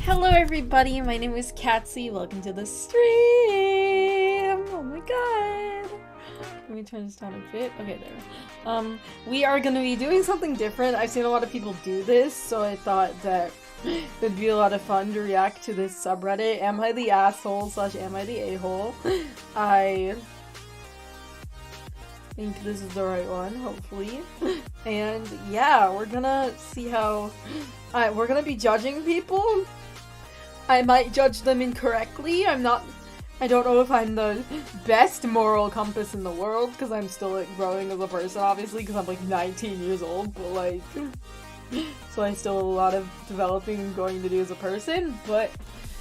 Hello everybody, my name is Katsy. Welcome to the stream. Oh my god. Let me turn this down a bit. Okay, there. We are gonna be doing something different. I've seen a lot of people do this, so I thought that it'd be a lot of fun to react to this subreddit. Am I the asshole / am I the a-hole? I think this is the right one, hopefully. And yeah, we're gonna see how we're gonna be judging people. I might judge them incorrectly. I don't know if I'm the best moral compass in the world, because I'm still like growing as a person, obviously, because I'm like 19 years old, but like, so I still have a lot of developing and growing to do as a person, but,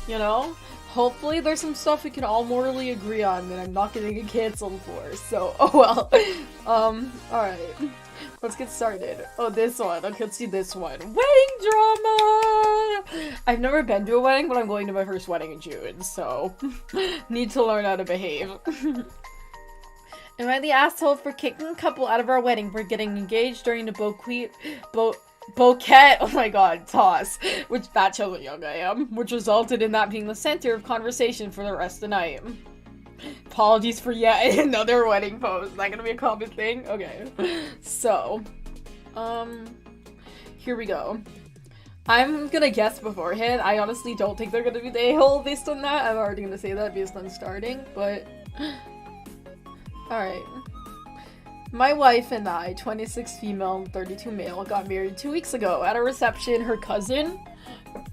you know, hopefully there's some stuff we can all morally agree on that I'm not gonna get canceled for, so, oh well. Alright. Let's get started. Oh, this one. Okay, let's do this one. Wedding drama! I've never been to a wedding, but I'm going to my first wedding in June, so need to learn how to behave. Am I the asshole for kicking a couple out of our wedding for getting engaged during the bouquet, oh my god, toss, which that shows how young I am, which resulted in that being the center of conversation for the rest of the night. Apologies for yet another wedding pose. Is that gonna be a common thing? Okay. So, here we go. I'm gonna guess beforehand. I honestly don't think they're gonna be the a-hole based on that. I'm already gonna say that based on starting, but alright. My wife and I, 26 female and 32 male, got married 2 weeks ago. At a reception, her cousin,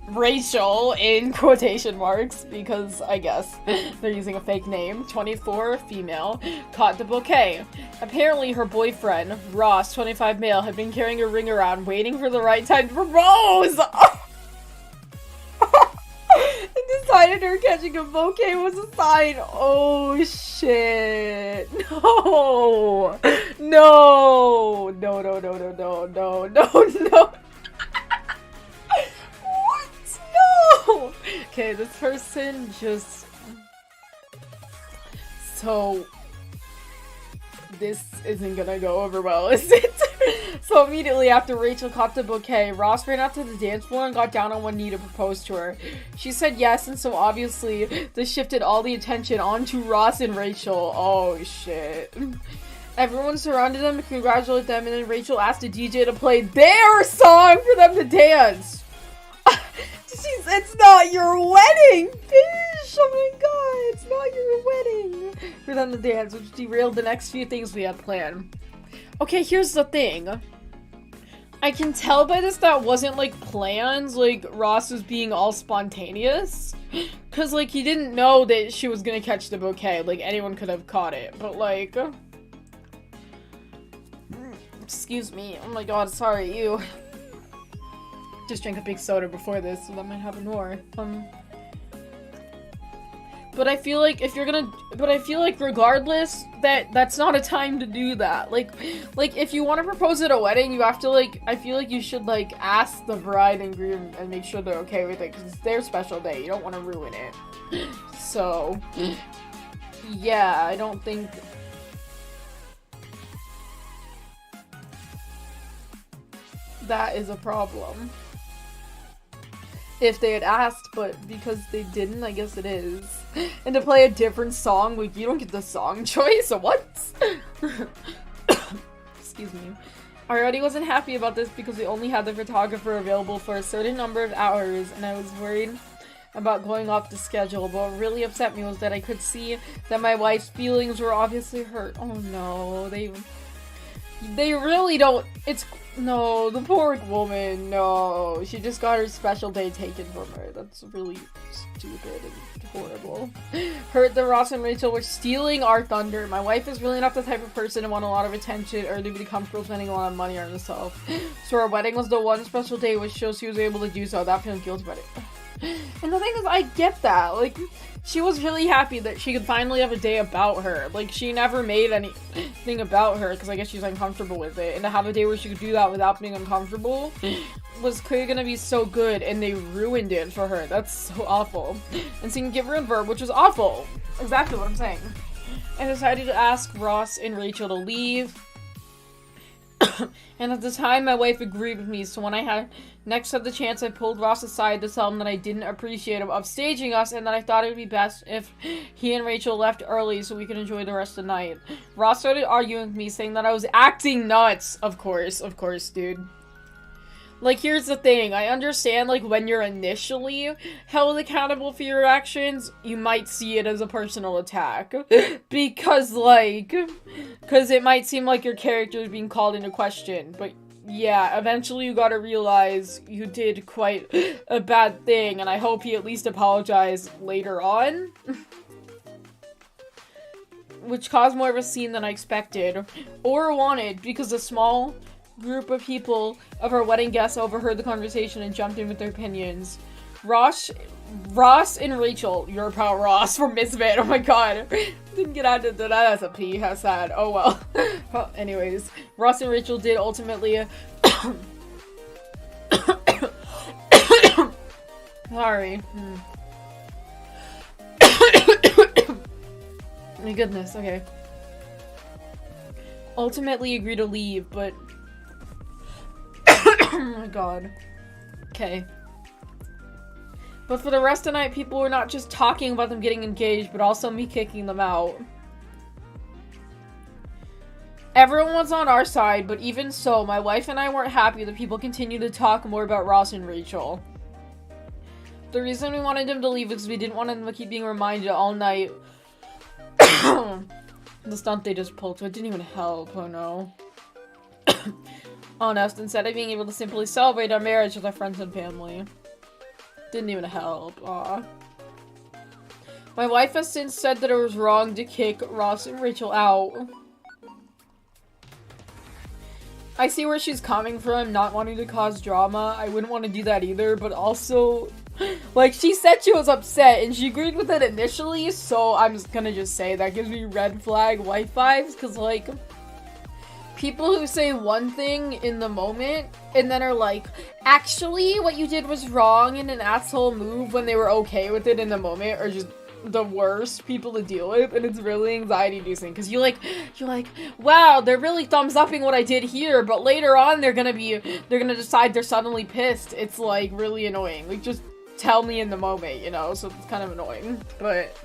Rachel, in quotation marks, because I guess they're using a fake name, 24 female, caught the bouquet. Apparently her boyfriend, Ross, 25 male, had been carrying a ring around waiting for the right time to propose! And decided her catching a bouquet was a sign. Oh shit. No! No! No, no, no, no, no, no, no, no. Okay, this person just... So... This isn't gonna go over well, is it? So immediately after Rachel caught the bouquet, Ross ran out to the dance floor and got down on one knee to propose to her. She said yes, and so obviously this shifted all the attention onto Ross and Rachel. Oh shit. Everyone surrounded them to congratulate them, and then Rachel asked the DJ to play their song for them to dance. It's not your wedding, bitch! Oh my god, it's not your wedding! For them to dance, which derailed the next few things we had planned. Okay, here's the thing. I can tell by this that wasn't, like, plans, like, Ross was being all spontaneous. Cause, like, he didn't know that she was gonna catch the bouquet, like, anyone could have caught it, but, like... Excuse me, oh my god, sorry, you. Just drank a big soda before this, so that might happen more. But I feel like if you're gonna, regardless, that's not a time to do that. Like if you want to propose at a wedding, you have to, like, I feel like you should, like, ask the bride and groom and make sure they're okay with it, because it's their special day. You don't want to ruin it. So, yeah, I don't think... that is a problem. If they had asked, but because they didn't, I guess it is. And to play a different song, like, you don't get the song choice, so what? Excuse me. I already wasn't happy about this because we only had the photographer available for a certain number of hours, and I was worried about going off the schedule, but what really upset me was that I could see that my wife's feelings were obviously hurt. Oh no, they really don't, no, the poor woman, no. She just got her special day taken from her. That's really stupid and horrible. Hurt that Ross and Rachel were stealing our thunder. My wife is really not the type of person to want a lot of attention or to be comfortable spending a lot of money on herself. So our wedding was the one special day which shows she was able to do so without feeling guilty about it. And the thing is, I get that. Like, she was really happy that she could finally have a day about her. Like, she never made anything about her because I guess she's uncomfortable with it. And to have a day where she could do that without being uncomfortable was clearly gonna be so good, and they ruined it for her. That's so awful. And so you can give her a verb, which was awful. Exactly what I'm saying. I decided to ask Ross and Rachel to leave. And at the time, my wife agreed with me, so when I next had the chance, I pulled Ross aside to tell him that I didn't appreciate him upstaging us, and that I thought it would be best if he and Rachel left early so we could enjoy the rest of the night. Ross started arguing with me, saying that I was acting nuts. Of course, dude. Like, here's the thing, I understand, like, when you're initially held accountable for your actions, you might see it as a personal attack. Because it might seem like your character is being called into question, but yeah, eventually you gotta realize you did quite a bad thing, and I hope he at least apologized later on. Which caused more of a scene than I expected, or wanted, because a small group of people of our wedding guests overheard the conversation and jumped in with their opinions. Ross and Rachel, you're about Ross from Misfit, oh my god. Didn't get out of that, that's a P, how sad, oh well. Well, anyways, Ross and Rachel did ultimately, sorry. My goodness, okay. Ultimately agree to leave, but oh my god. Okay. But for the rest of the night, people were not just talking about them getting engaged, but also me kicking them out. Everyone was on our side, but even so, my wife and I weren't happy that people continued to talk more about Ross and Rachel. The reason we wanted them to leave was because we didn't want them to keep being reminded all night. The stunt they just pulled, so it didn't even help, oh no. Honest, instead of being able to simply celebrate our marriage with our friends and family. Didn't even help, aw. My wife has since said that it was wrong to kick Ross and Rachel out. I see where she's coming from, not wanting to cause drama. I wouldn't want to do that either, but also, like, she said she was upset, and she agreed with it initially, so I'm just gonna just say that gives me red flag wife vibes, because, like, people who say one thing in the moment, and then are like, actually, what you did was wrong in an asshole move when they were okay with it in the moment, are just the worst people to deal with, and it's really anxiety-inducing, because you're like, wow, they're really thumbs-upping what I did here, but later on, they're gonna decide they're suddenly pissed. It's, like, really annoying. Like, just tell me in the moment, you know, so it's kind of annoying, but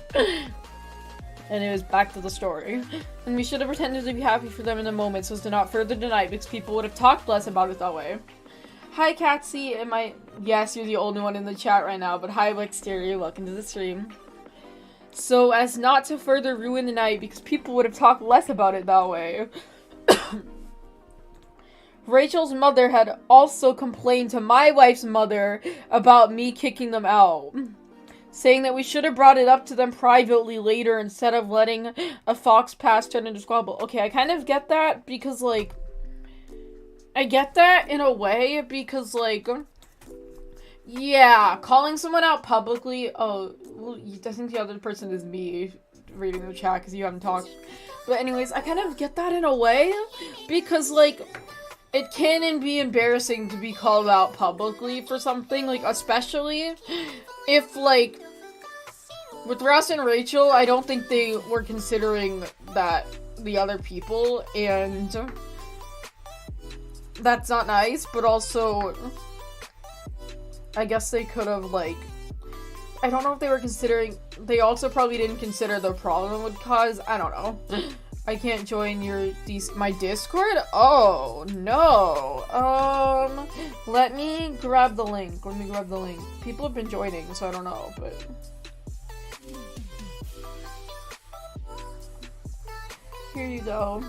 anyways, back to the story. And we should have pretended to be happy for them in the moment so as to not further deny it, because people would have talked less about it that way. Hi, Catsy, yes, you're the only one in the chat right now, but hi, Exterior, welcome to the stream. So as not to further ruin the night, because people would have talked less about it that way. Rachel's mother had also complained to my wife's mother about me kicking them out, saying that we should have brought it up to them privately later instead of letting a fox pass turn into squabble. Okay, I kind of get that, because, like, I get that in a way, because, like, yeah, calling someone out publicly, oh, well, I think the other person is me reading the chat, because you haven't talked. But anyways, I kind of get that in a way, because, like, it can be embarrassing to be called out publicly for something, like, especially if, like, with Ross and Rachel, I don't think they were considering that the other people, and that's not nice, but also, I guess they could have, like, I don't know if they were considering, they also probably didn't consider the problem it would cause, I don't know. I can't join my Discord? Oh, no. Let me grab the link. People have been joining, so I don't know, but here you go.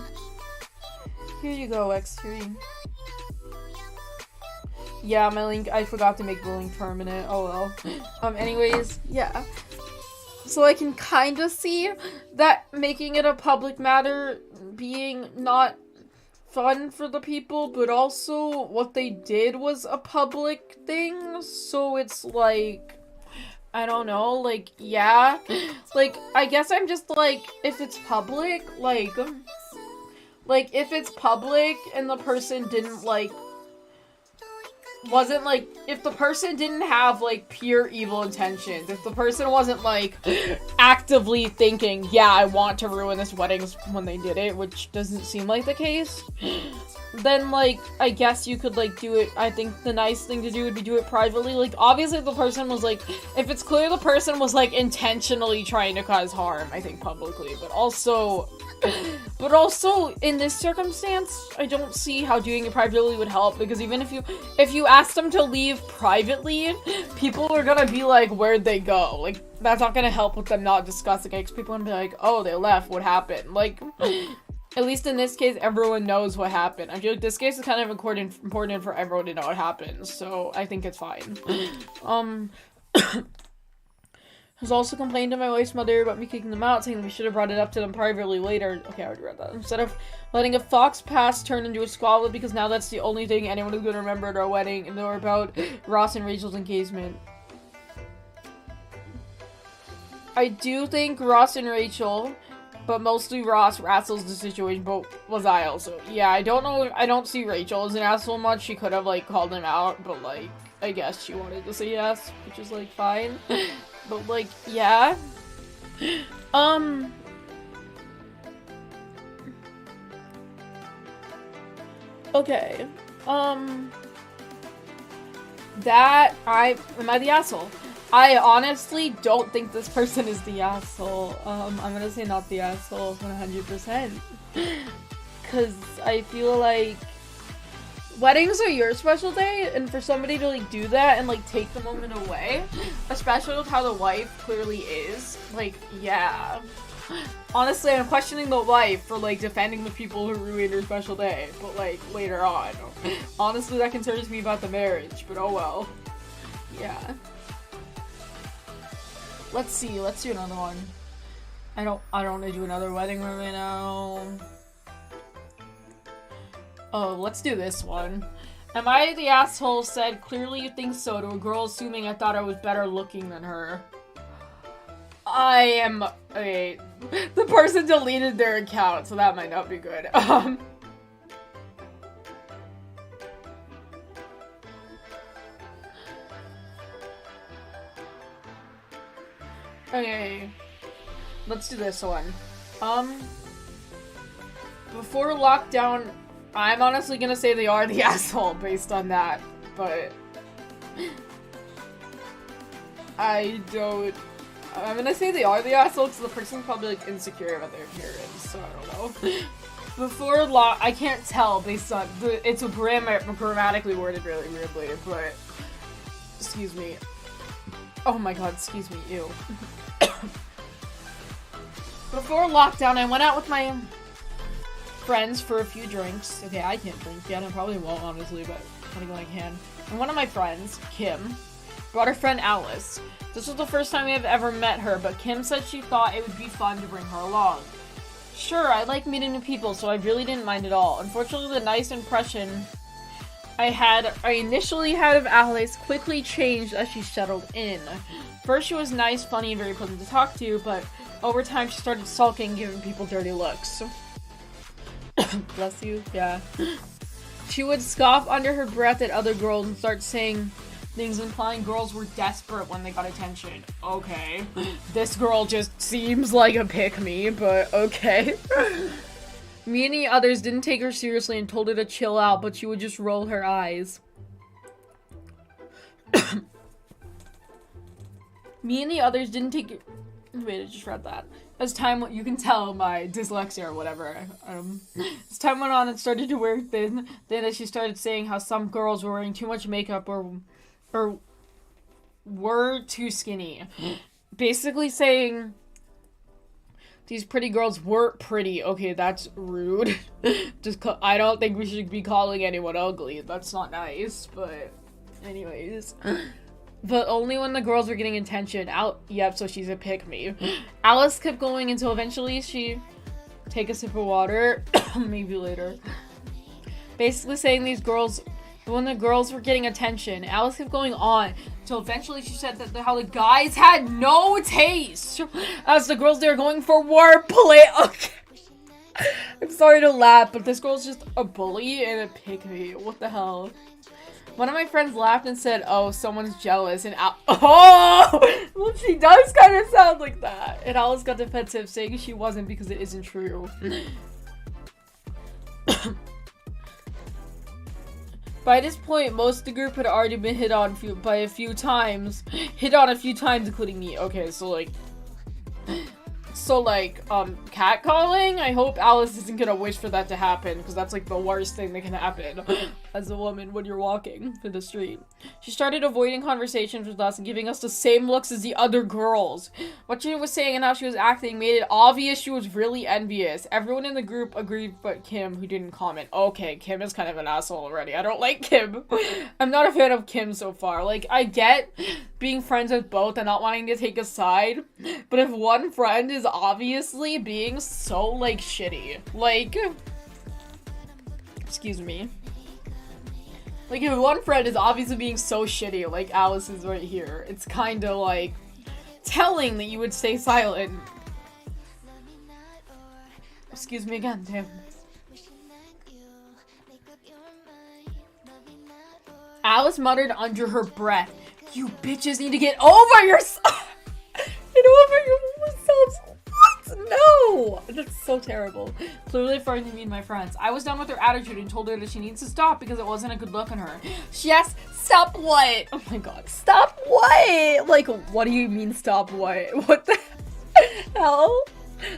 X3. Yeah, my link, I forgot to make the link permanent. Oh well. Anyways, yeah. So I can kind of see that making it a public matter being not fun for the people, but also what they did was a public thing, so it's like, I don't know, like, yeah. Like, I guess I'm just like, if it's public, like, if it's public and the person didn't, like, wasn't like, if the person didn't have like pure evil intentions, if the person wasn't like actively thinking, yeah, I want to ruin this wedding when they did it, which doesn't seem like the case, then like, I guess you could like do it. I think the nice thing to do would be do it privately. Like, obviously if the person was like, if it's clear the person was like intentionally trying to cause harm, I think publicly, but also in this circumstance, I don't see how doing it privately would help, because even if you ask them to leave privately, people are gonna be like, where'd they go? Like, that's not gonna help with them not discussing it, because people are gonna be like, oh, they left, what happened? Like, at least in this case, everyone knows what happened. I feel like this case is kind of important for everyone to know what happened, so I think it's fine. Has also complained to my wife's mother about me kicking them out, saying that we should have brought it up to them privately later. Okay, I already read that. Instead of letting a fox pass turn into a squabble, because now that's the only thing anyone is going to remember at our wedding, and they're about Ross and Rachel's engagement. I do think Ross and Rachel, but mostly Ross rassles the situation, but was I also. Yeah, I don't know, I don't see Rachel as an asshole much. She could have, like, called him out, but, like, I guess she wanted to say yes, which is, like, fine. But, like, yeah. Okay. Am I the asshole? I honestly don't think this person is the asshole. I'm gonna say not the asshole 100%. Cause I feel like weddings are your special day, and for somebody to like do that and like take the moment away, especially with how the wife clearly is, like, yeah. Honestly, I'm questioning the wife for like defending the people who ruined her special day, but like later on. Honestly, that concerns me about the marriage, but oh well. Yeah. Let's see, let's do another one. I don't want to do another wedding right now. Oh, let's do this one. Am I the asshole said, clearly you think so, to a girl assuming I thought I was better looking than her? I am, okay, the person deleted their account, so that might not be good. Okay, let's do this one. Before lockdown, I'm honestly gonna say they are the asshole based on that, but I'm gonna say they are the asshole because the person's probably like insecure about their appearance, so I don't know. I can't tell based on it's a grammatically worded really weirdly, but excuse me. Oh my god, excuse me, ew. Before lockdown, I went out with my friends for a few drinks. Okay, I can't drink yet. I probably won't, honestly, but I'm gonna go when I can. And one of my friends, Kim, brought her friend Alice. This was the first time we have ever met her, but Kim said she thought it would be fun to bring her along. Sure, I like meeting new people, so I really didn't mind at all. Unfortunately, the nice impression I initially had of Alice quickly changed as she settled in. First, she was nice, funny, and very pleasant to talk to, but over time she started sulking, giving people dirty looks. Bless you, yeah. She would scoff under her breath at other girls and start saying things implying girls were desperate when they got attention. Okay. This girl just seems like a pick-me, but okay. Me and the others didn't take her seriously and told her to chill out, but she would just roll her eyes. Me and the others didn't take it. Wait, I just read that. As time you can tell my dyslexia or whatever. As time went on and started to wear thin, then she started saying how some girls were wearing too much makeup or were too skinny. Basically saying these pretty girls weren't pretty. Okay, that's rude. I don't think we should be calling anyone ugly. That's not nice, but anyways. But only when the girls were getting attention. Yep, so she's a pick-me. Alice kept going until eventually she... Take a sip of water. Maybe later. Basically saying these girls... When the girls were getting attention, Alice kept going on until eventually she said that how the guys had no taste. As the girls they were going for wordplay. Okay. I'm sorry to laugh, but this girl's just a bully and a pick-me. What the hell? One of my friends laughed and said, "Oh, someone's jealous," and oh, well, she does kind of sound like that. And Alice got defensive, saying she wasn't because it isn't true. By this point, most of the group had already been hit on a few times, including me. Okay, so like, catcalling? I hope Alice isn't gonna wish for that to happen, because that's like the worst thing that can happen as a woman when you're walking through the street. She started avoiding conversations with us and giving us the same looks as the other girls. What she was saying and how she was acting made it obvious she was really envious. Everyone in the group agreed but Kim, who didn't comment. Okay, Kim is kind of an asshole already. I don't like Kim. I'm not a fan of Kim so far. Like, I get being friends with both and not wanting to take a side, but if one friend is obviously being so, like, shitty, like, excuse me, like, if one friend is obviously being so shitty, like Alice is right here, it's kind of, like, telling that you would stay silent. Excuse me again, Tim. Alice muttered under her breath, "You bitches need to get over yourself." Get over yourselves. What? No! That's so terrible. Clearly referring to me and my friends. I was done with her attitude and told her that she needs to stop because it wasn't a good look on her. She asked, "Stop what?" Oh my god. Stop what? Like, what do you mean stop what? What the hell?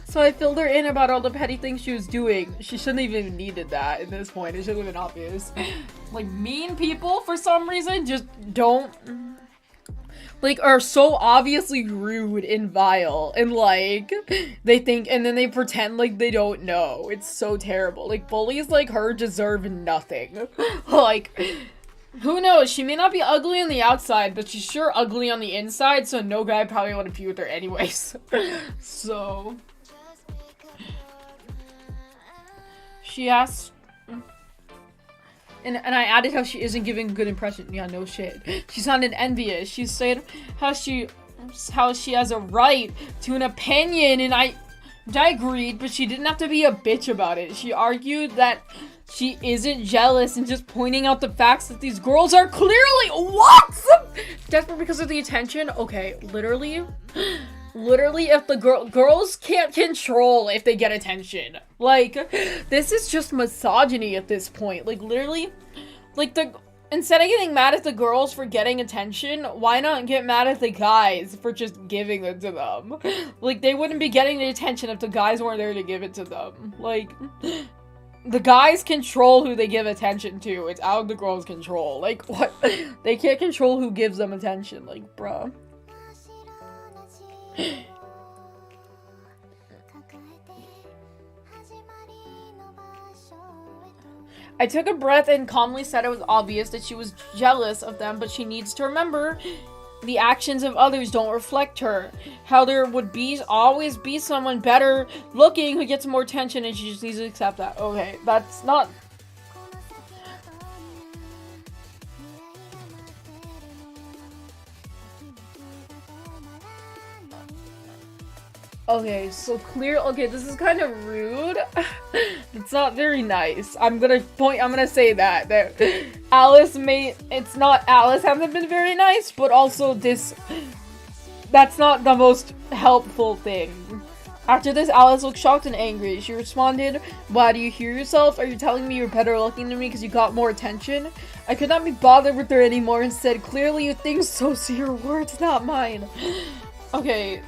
So I filled her in about all the petty things she was doing. She shouldn't even needed that at this point. It should have been obvious. Like, mean people, for some reason, just don't... like, are so obviously rude and vile, and like, they think, and then they pretend like they don't know. It's so terrible. Like, bullies like her deserve nothing. Like, who knows? She may not be ugly on the outside, but she's sure ugly on the inside, so no guy probably want to be with her anyways. So, she asked, and I added how she isn't giving a good impression. Yeah, no shit. She sounded envious. She said how she has a right to an opinion, and I agreed, but she didn't have to be a bitch about it. She argued that she isn't jealous and just pointing out the facts that these girls are clearly desperate because of the attention. Okay, literally, if the girls can't control if they get attention. Like, this is just misogyny at this point. Like, literally, like, instead of getting mad at the girls for getting attention, why not get mad at the guys for just giving it to them? Like, they wouldn't be getting the attention if the guys weren't there to give it to them. Like, the guys control who they give attention to. It's out of the girls' control. Like, what? They can't control who gives them attention. Like, bruh. I took a breath and calmly said it was obvious that she was jealous of them, but she needs to remember the actions of others don't reflect her. How there would always be someone better looking who gets more attention, and she just needs to accept that. Okay, that's not... Okay, so okay, this is kind of rude. It's not very nice. I'm gonna say that Alice hasn't been very nice, but also that's not the most helpful thing. After this, Alice looked shocked and angry. She responded, "Why, do you hear yourself? Are you telling me you're better looking than me because you got more attention?" I could not be bothered with her anymore and said, "Clearly you think so, so your words, not mine." Okay.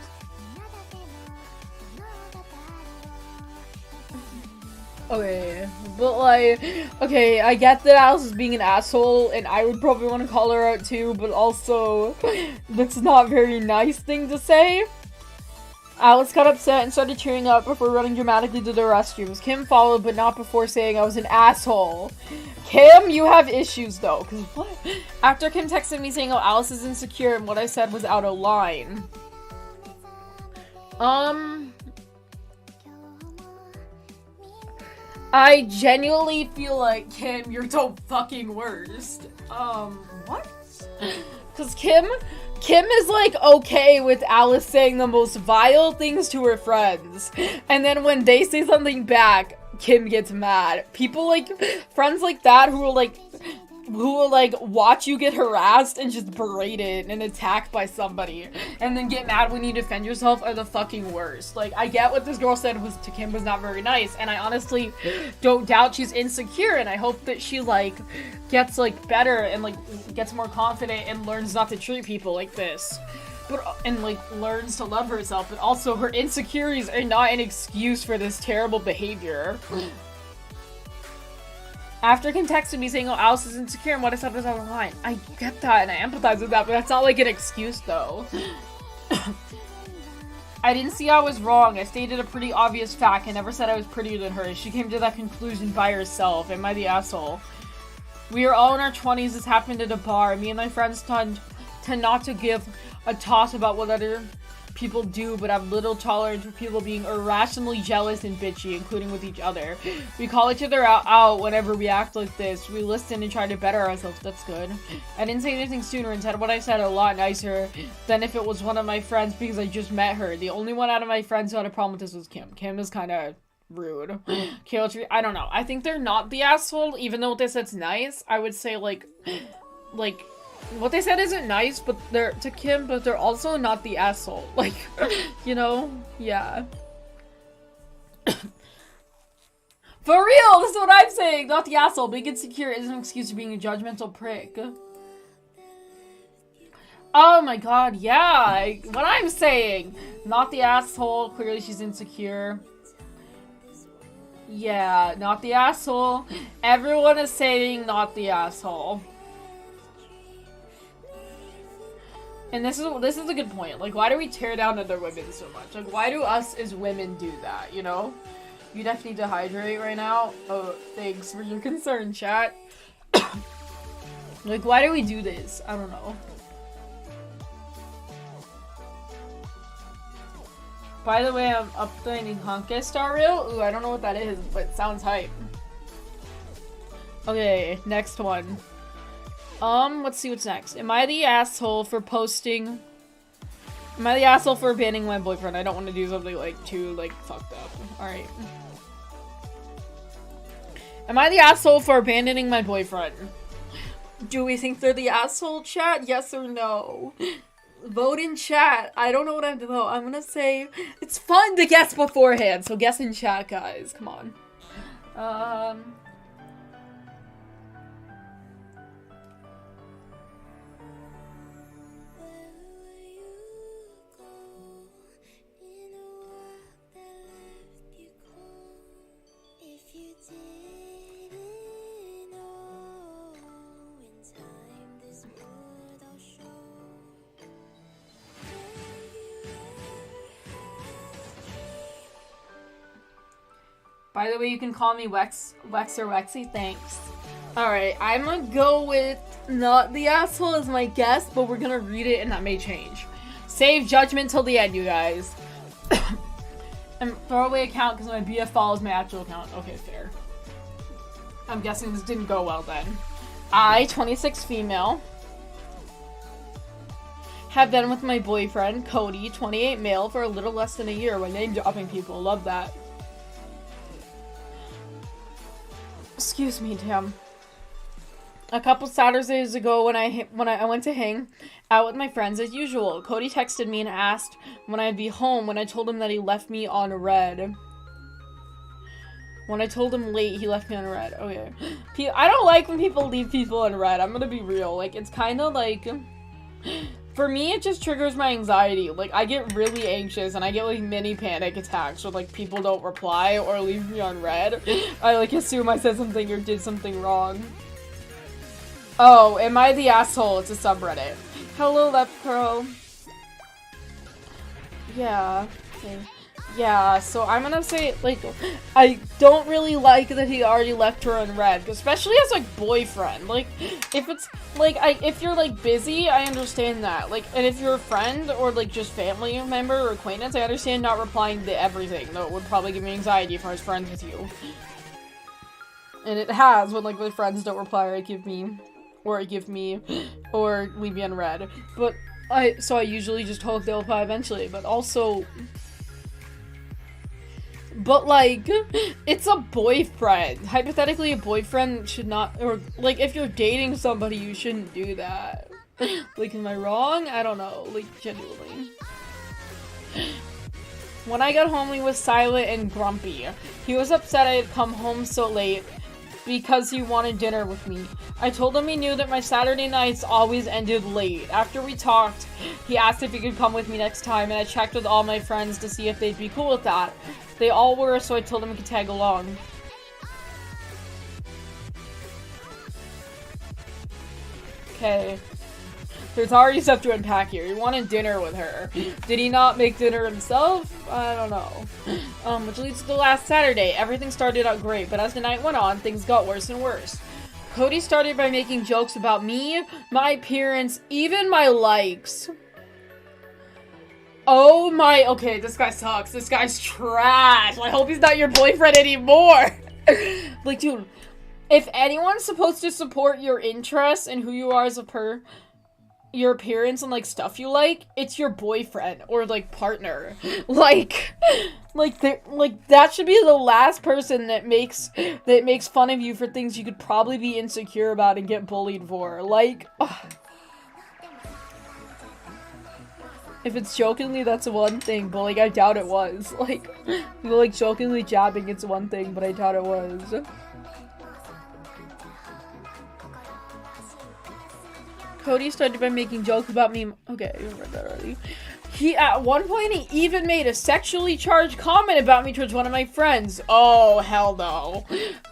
Okay, but like, okay, I get that Alice is being an asshole, and I would probably want to call her out too, but also, that's not a very nice thing to say. Alice got upset and started cheering up before running dramatically to the restrooms. Kim followed, but not before saying I was an asshole. Kim, you have issues though, because what? After Kim texted me saying, "Oh, Alice is insecure," and what I said was out of line. I genuinely feel like, Kim, you're the fucking worst. What? Because Kim is, like, okay with Alice saying the most vile things to her friends. And then when they say something back, Kim gets mad. People, like, friends like that who are, like, who will, like, watch you get harassed and just berated and attacked by somebody and then get mad when you defend yourself are the fucking worst. Like, I get what this girl said was to Kim was not very nice, and I honestly don't doubt she's insecure, and I hope that she, like, gets, like, better and, like, gets more confident and learns not to treat people like this. But, and, like, learns to love herself, but also her insecurities are not an excuse for this terrible behavior. After Kim texted me saying, oh, Alice is insecure and what I said was out of line. I get that and I empathize with that, but that's not like an excuse though. I didn't see I was wrong. I stated a pretty obvious fact. I never said I was prettier than her. She came to that conclusion by herself. Am I the asshole? We are all in our 20s. This happened at a bar. Me and my friends tend not to give a toss about what other people do, but have little tolerance for people being irrationally jealous and bitchy, including with each other. We call each other out whenever we act like this. We listen and try to better ourselves. That's good. I didn't say anything sooner and said what I said a lot nicer than if it was one of my friends because I just met her. The only one out of my friends who had a problem with this was Kim. Kim is kind of rude. I don't know. I think they're not the asshole, even though what they said's nice. I would say, like, what they said isn't nice, but they're to Kim, but they're also not the asshole. Like, you know? Yeah. For real! This is what I'm saying! Not the asshole. Being insecure isn't an excuse for being a judgmental prick. Oh my god, yeah! What I'm saying! Not the asshole. Clearly she's insecure. Yeah, not the asshole. Everyone is saying not the asshole. And this is a good point. Like, why do we tear down other women so much? Like, why do us as women do that, you know? You definitely need to hydrate right now. Oh, thanks for your concern, chat. Like, why do we do this? I don't know. By the way, I'm updating Honka Star Rail. Ooh, I don't know what that is, but it sounds hype. Okay, next one. Let's see what's next. Am I the asshole for posting? Am I the asshole for abandoning my boyfriend? I don't want to do something, like, too, like, fucked up. Alright. Am I the asshole for abandoning my boyfriend? Do we think they're the asshole, chat? Yes or no? Vote in chat. I don't know what I have to vote. I'm gonna say it's fun to guess beforehand, so guess in chat, guys. Come on. By the way, you can call me Wex or Wexy. Thanks. Alright, I'm gonna go with not the asshole as my guess, but we're gonna read it and that may change. Save judgment till the end, you guys. And throwaway account because my BF follows my actual account. Okay, fair. I'm guessing this didn't go well then. I, 26 female, have been with my boyfriend, Cody, 28 male, for a little less than a year. When name dropping people, love that. Excuse me, Tim. A couple Saturdays ago when I went to hang out with my friends as usual, Cody texted me and asked when I'd be home. When I told him that he left me on red. When I told him late, he left me on red. Okay. I don't like when people leave people on red. I'm gonna be real. Like, it's kind of like... For me, it just triggers my anxiety. Like, I get really anxious and I get, like, mini panic attacks when, like, people don't reply or leave me on red. I, like, assume I said something or did something wrong. Oh, am I the asshole? It's a subreddit. Hello, Left Crow. Yeah. Okay. Yeah, so I'm gonna say, like, I don't really like that he already left her on red, especially as, like, boyfriend. Like, if it's, like, if you're, like, busy, I understand that. Like, and if you're a friend or, like, just family member or acquaintance, I understand not replying to everything, though it would probably give me anxiety if I was friends with you. And it has, when, like, my friends don't reply or leave me on red. But, so I usually just hope they'll reply eventually, but also... But, like, it's a boyfriend. Hypothetically, a boyfriend should not, or, like, if you're dating somebody, you shouldn't do that. Like, am I wrong? I don't know. Like, genuinely. When I got home, he was silent and grumpy. He was upset I had come home so late because he wanted dinner with me. I told him he knew that my Saturday nights always ended late. After we talked, he asked if he could come with me next time, and I checked with all my friends to see if they'd be cool with that. They all were, so I told him he could tag along. Okay. There's already stuff to unpack here. He wanted dinner with her. Did he not make dinner himself? I don't know. Which leads to the last Saturday. Everything started out great, but as the night went on, things got worse and worse. Cody started by making jokes about me, my appearance, even my likes. Oh my, okay, this guy sucks. This guy's trash. I hope he's not your boyfriend anymore. Like, dude, if anyone's supposed to support your interests and who you are as a your appearance and, like, stuff you like, it's your boyfriend or, like, partner. Like, that should be the last person that makes fun of you for things you could probably be insecure about and get bullied for. Like, ugh. If it's jokingly, that's one thing, but, like, I doubt it was. Like, jokingly jabbing, it's one thing, but I doubt it was. Cody started by making jokes about me. Okay, I read that already. At one point, he even made a sexually charged comment about me towards one of my friends. Oh, hell no.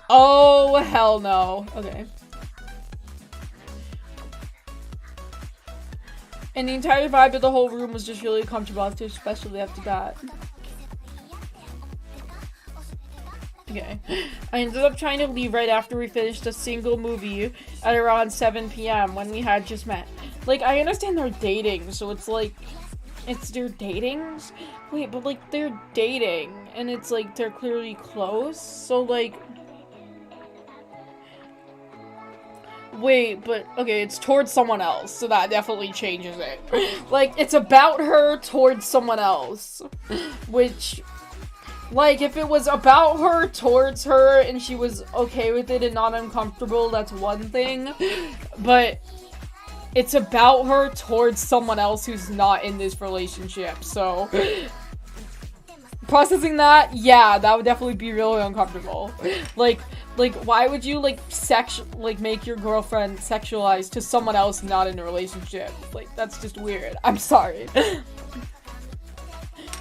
Oh, hell no. Okay. And the entire vibe of the whole room was just really comfortable, especially after that. Okay. I ended up trying to leave right after we finished a single movie at around 7 p.m. when we had just met. Like, I understand they're dating, so it's like, they're dating? Wait, but, like, they're dating, and it's like, they're clearly close, so, like, wait, but, okay, it's towards someone else, so that definitely changes it. Like, it's about her towards someone else, which, like, if it was about her towards her and she was okay with it and not uncomfortable, that's one thing, but it's about her towards someone else who's not in this relationship, so processing that, yeah, that would definitely be really uncomfortable. Like, why would you, like, make your girlfriend sexualized to someone else not in a relationship? Like, that's just weird. I'm sorry.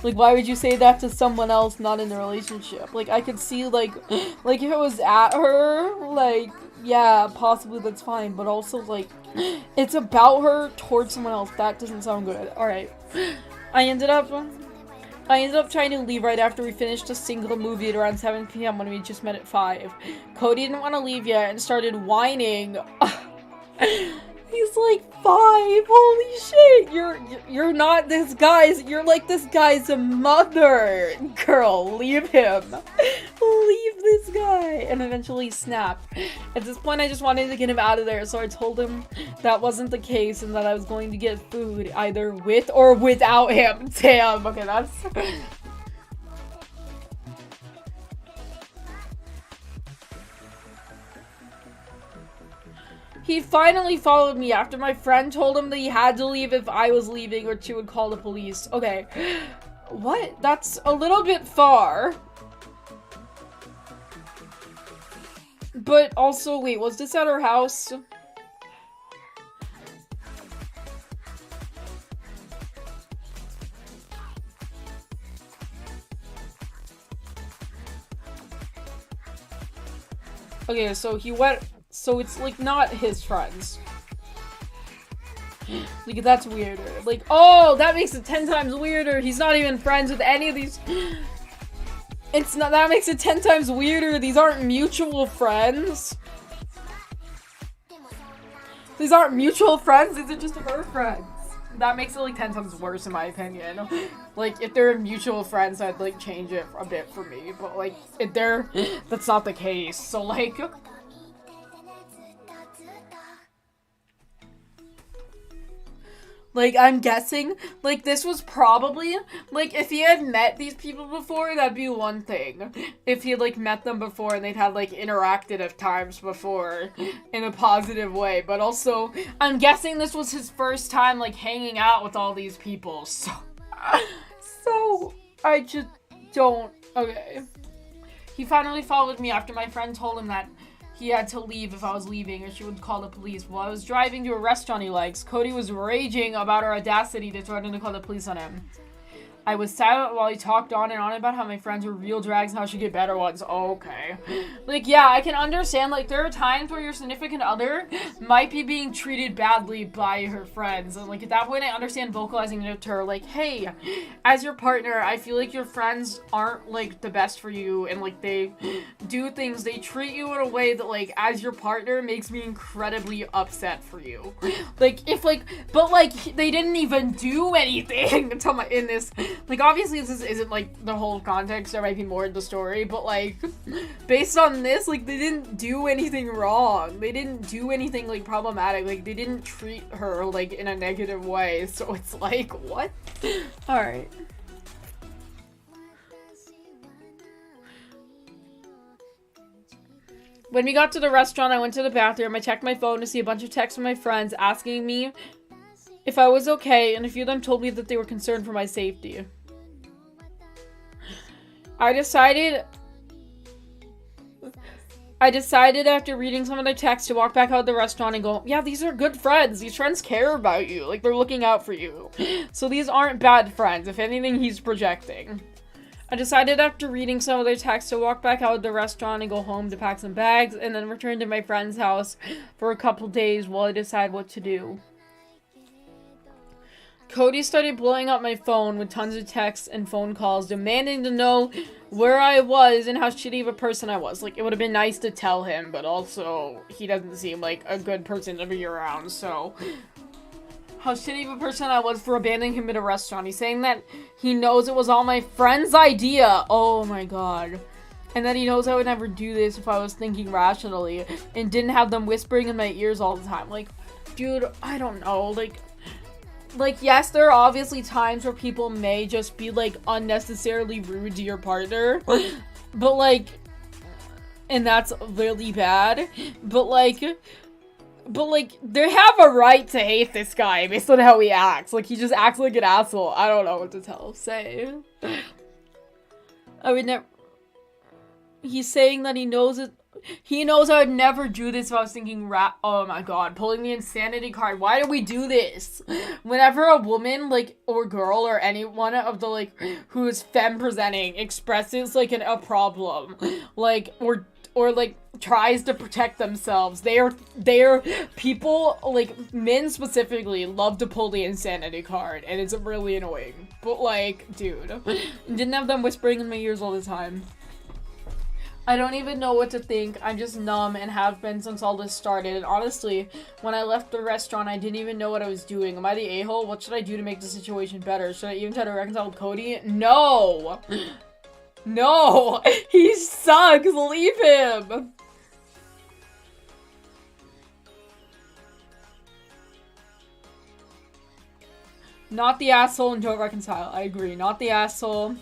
Like, why would you say that to someone else not in a relationship? Like, I could see, like, if it was at her, like, yeah, possibly that's fine, but also, like, it's about her towards someone else. That doesn't sound good. Alright. I ended up trying to leave right after we finished a single movie at around 7 p.m. when we just met at 5. Cody didn't want to leave yet and started whining. He's like 5. Holy shit. You're not this guy's. You're like this guy's mother. Girl, leave him. Leave this guy. And eventually snapped. At this point, I just wanted to get him out of there, so I told him that wasn't the case and that I was going to get food either with or without him. Damn. Okay, that's... He finally followed me after my friend told him that he had to leave if I was leaving or she would call the police. Okay. What? That's a little bit far. But also, wait, was this at her house? Okay, so he went... So it's, like, not his friends. Like, that's weirder. Like, oh, that makes it 10 times weirder. He's not even friends with any of these... It's not... That makes it 10 times weirder. These aren't mutual friends. These aren't mutual friends. These are just her friends. That makes it, like, 10 times worse, in my opinion. Like, if they're mutual friends, I'd, like, change it a bit for me. But, like, if they're... That's not the case. So, like... Like, I'm guessing, like, this was probably, like, if he had met these people before, that'd be one thing. If he had, like, met them before and they'd had, like, interacted at times before in a positive way. But also, I'm guessing this was his first time, like, hanging out with all these people. So I just don't, okay. He finally followed me after my friend told him that he had to leave if I was leaving, or she would call the police. While I was driving to a restaurant he likes, Cody was raging about our audacity to threaten to call the police on him. I was silent while he talked on and on about how my friends were real drags and how I should get better ones. Okay. Like, yeah, I can understand, like, there are times where your significant other might be being treated badly by her friends. And, like, at that point, I understand vocalizing it to her, like, hey, as your partner, I feel like your friends aren't, like, the best for you. And, like, they do things, they treat you in a way that, like, as your partner, makes me incredibly upset for you. Like, if, like, but, like, they didn't even do anything until in this. Like, obviously, this isn't, like, the whole context. There might be more to the story. But, like, based on this, like, they didn't do anything wrong. They didn't do anything, like, problematic. Like, they didn't treat her, like, in a negative way. So it's like, what? Alright. When we got to the restaurant, I went to the bathroom. I checked my phone to see a bunch of texts from my friends asking me if I was okay, and a few of them told me that they were concerned for my safety. I decided after reading some of their texts to walk back out of the restaurant and go, yeah, these are good friends. These friends care about you. Like, they're looking out for you. So these aren't bad friends. If anything, he's projecting. I decided after reading some of their texts to walk back out of the restaurant and go home to pack some bags and then return to my friend's house for a couple days while I decide what to do. Cody started blowing up my phone with tons of texts and phone calls, demanding to know where I was and how shitty of a person I was. Like, it would have been nice to tell him, but also, he doesn't seem like a good person to be around, so. How shitty of a person I was for abandoning him at a restaurant. He's saying that he knows it was all my friend's idea. Oh my god. And that he knows I would never do this if I was thinking rationally and didn't have them whispering in my ears all the time. Like, dude, I don't know, like, yes, there are obviously times where people may just be, like, unnecessarily rude to your partner, but, like, and that's really bad, but, like, they have a right to hate this guy based on how he acts. Like, he just acts like an asshole. I don't know what to say. I would never, he's saying that he knows I would never do this if I was thinking oh my god, pulling the insanity card. Why do we do this? Whenever a woman, like, or girl, or any one of the, like, who is femme presenting expresses, like, a problem, like, or like, tries to protect themselves, they are people, like, men specifically, love to pull the insanity card, and it's really annoying. But, like, dude, didn't have them whispering in my ears all the time. I don't even know what to think. I'm just numb and have been since all this started. And honestly, when I left the restaurant, I didn't even know what I was doing. Am I the a-hole? What should I do to make the situation better? Should I even try to reconcile with Cody? No! No! He sucks! Leave him! Not the asshole and don't reconcile. I agree. Not the asshole.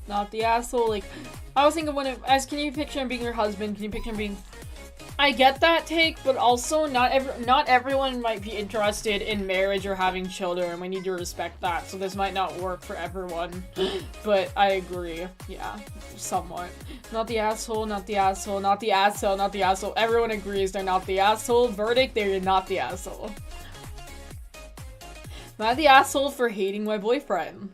Not the asshole. Like, I was thinking can you picture him being your husband? Can you picture him being... I get that take, but also not everyone might be interested in marriage or having children. We need to respect that. So this might not work for everyone. But I agree. Yeah, somewhat. Not the asshole, not the asshole, not the asshole, not the asshole. Everyone agrees they're not the asshole. Verdict, they're not the asshole. Not the asshole for hating my boyfriend.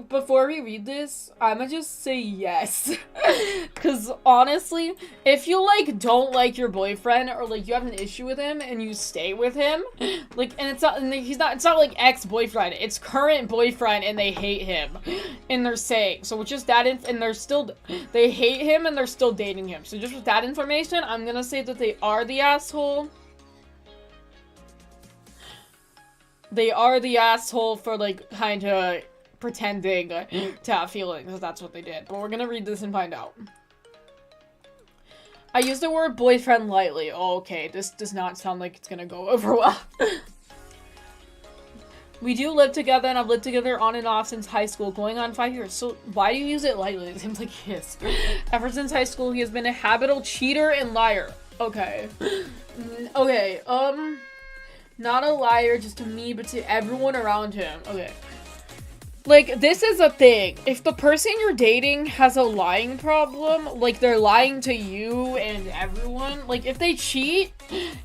Before we read this, I'ma just say yes. Cause honestly, if you, like, don't like your boyfriend, or, like, you have an issue with him, and you stay with him, like, and it's not like ex-boyfriend, it's current boyfriend, and they hate him. And they're saying, so with just that, and they hate him, and they're still dating him. So just with that information, I'm gonna say that they are the asshole. They are the asshole for, like, kinda pretending to have feelings, because that's what they did. But we're gonna read this and find out. I use the word boyfriend lightly. Oh, okay, this does not sound like it's gonna go over well. We do live together, and I've lived together on and off since high school, going on 5 years. So why do you use it lightly? It seems like his. Ever since high school, he has been a habitual cheater and liar. Okay. Okay, not a liar just to me, but to everyone around him. Okay. Like, this is a thing. If the person you're dating has a lying problem, like, they're lying to you and everyone, like, if they cheat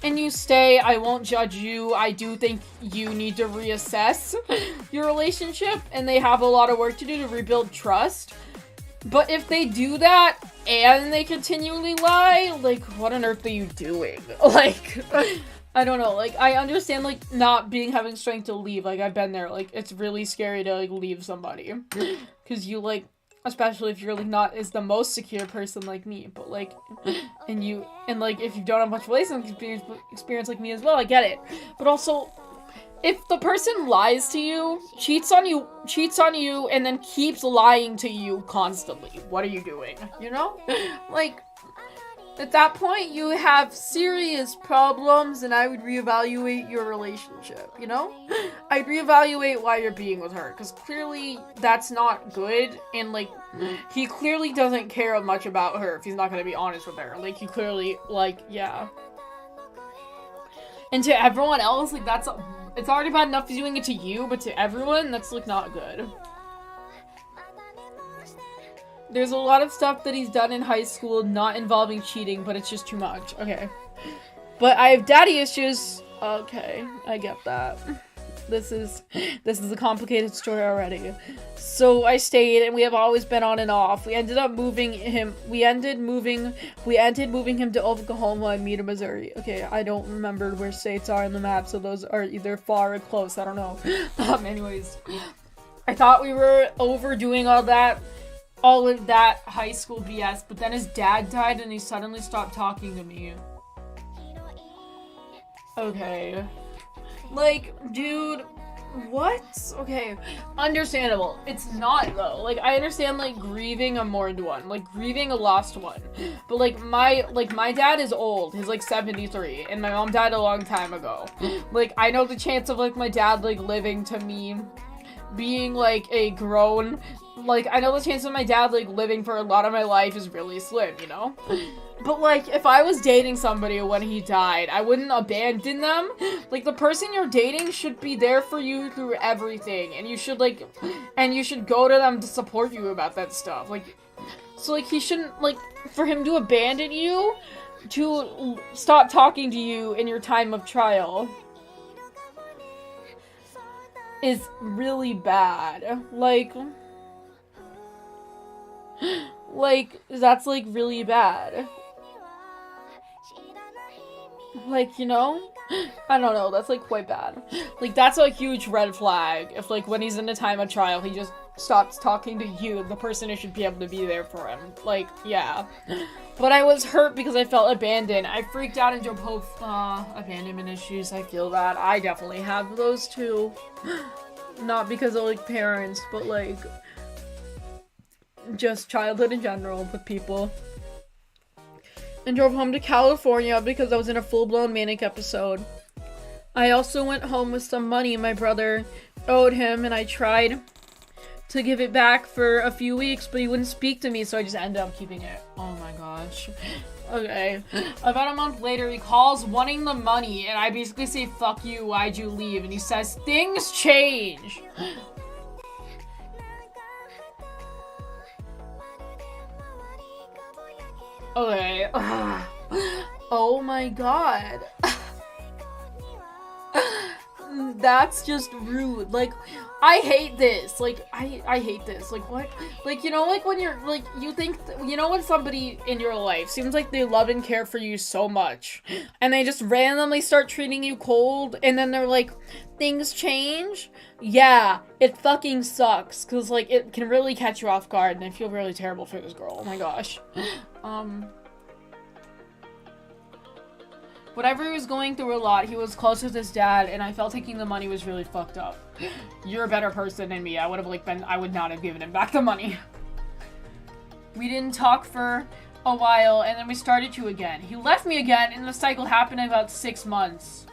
and you stay, I won't judge you, I do think you need to reassess your relationship, and they have a lot of work to do to rebuild trust. But if they do that and they continually lie, like, what on earth are you doing? Like, I don't know, like, I understand, like, not having strength to leave, like, I've been there, like, it's really scary to, like, leave somebody, because you, like, especially if you're, like, not is the most secure person like me, but, like, and, like, if you don't have much relationship experience like me as well, I get it, but also, if the person lies to you, cheats on you, and then keeps lying to you constantly, what are you doing, you know? Like, at that point, you have serious problems, and I would reevaluate your relationship, you know? I'd reevaluate why you're being with her, because clearly that's not good, and, like, he clearly doesn't care much about her if he's not gonna be honest with her. Like, he clearly, like, yeah. And to everyone else, like, it's already bad enough he's doing it to you, but to everyone, that's, like, not good. There's a lot of stuff that he's done in high school not involving cheating, but it's just too much. Okay. But I have daddy issues. Okay, I get that. This is a complicated story already. So I stayed, and we have always been on and off. We ended moving him to Oklahoma and me to Missouri. Okay, I don't remember where states are in the map, so those are either far or close. I don't know. Anyways, I thought we were overdoing all of that high school BS, but then his dad died and he suddenly stopped talking to me. Okay. Like, dude, what? Okay, understandable. It's not, though. Like, I understand, like, grieving a mourned one, like, grieving a lost one. But, like, my dad is old. He's, like, 73, and my mom died a long time ago. Like, I know the chance of, like, my dad, like, living to me being, like, a grown, like, I know the chance of my dad, like, living for a lot of my life is really slim, you know? But, like, if I was dating somebody when he died, I wouldn't abandon them. Like, the person you're dating should be there for you through everything, and you should, like, go to them to support you about that stuff. Like, so, like, he shouldn't, like, for him to abandon you, to stop talking to you in your time of trial, is really bad. Like, that's, like, really bad. Like, you know? I don't know, that's, like, quite bad. Like, that's a huge red flag. If, like, when he's in a time of trial, he just stops talking to you, the person who should be able to be there for him. Like, yeah. But I was hurt because I felt abandoned. I freaked out and jumped hope. Abandonment issues, I feel that. I definitely have those, too. Not because of, like, parents, but, like, just childhood in general with people. And drove home to California because I was in a full-blown manic episode. I also went home with some money my brother owed him, and I tried to give it back for a few weeks, but he wouldn't speak to me, so I just ended up keeping it. Oh my gosh. Okay. About a month later, he calls wanting the money, and I basically say, "Fuck you, why'd you leave?" And he says, "Things change." Okay. Oh my god. That's just rude. Like, I hate this. Like, I hate this. Like, what? Like, you know, like, when you're, like, you think, you know, when somebody in your life seems like they love and care for you so much, and they just randomly start treating you cold, and then they're like, "Things change?" Yeah, it fucking sucks, because, like, it can really catch you off guard, and I feel really terrible for this girl. Oh my gosh. Whatever he was going through a lot, he was close with his dad, and I felt taking the money was really fucked up. You're a better person than me. I would not have given him back the money. We didn't talk for a while, and then we started to again. He left me again, and the cycle happened in about 6 months.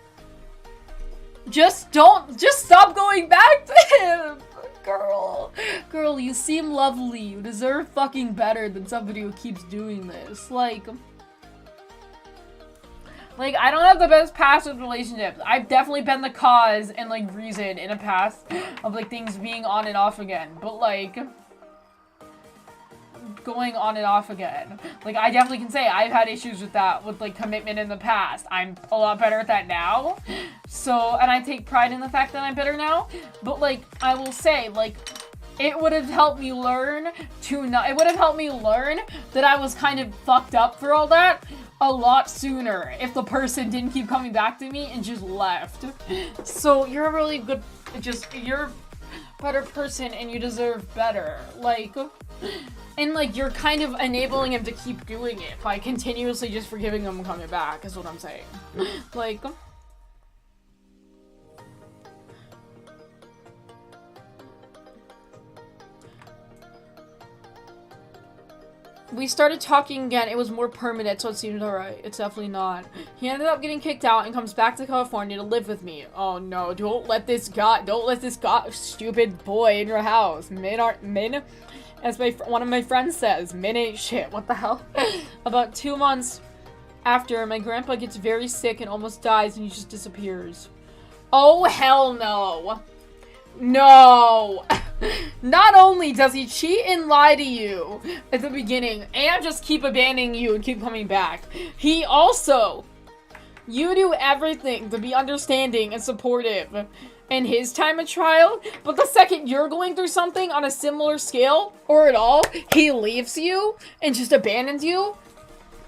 Just stop going back to him! Girl, you seem lovely. You deserve fucking better than somebody who keeps doing this. Like, I don't have the best past with relationships. I've definitely been the cause and, like, reason in a past of, like, things being on and off again. But, like, going on and off again. Like, I definitely can say I've had issues with that, with, like, commitment in the past. I'm a lot better at that now. So, and I take pride in the fact that I'm better now. But, like, I will say, like, it would have helped me learn that I was kind of fucked up for all that a lot sooner if the person didn't keep coming back to me and just left. So you're a really good, you're a better person and you deserve better. Like, and like you're kind of enabling him to keep doing it by continuously just forgiving him and coming back is what I'm saying. Like, we started talking again. It was more permanent, so it seemed alright. It's definitely not. He ended up getting kicked out and comes back to California to live with me. Oh no, don't let this stupid boy in your house. Men, as one of my friends says, men ain't shit. What the hell? About 2 months after, my grandpa gets very sick and almost dies and he just disappears. Oh hell no. No! Not only does he cheat and lie to you at the beginning and just keep abandoning you and keep coming back, he also, you do everything to be understanding and supportive in his time of trial, but the second you're going through something on a similar scale, or at all, he leaves you and just abandons you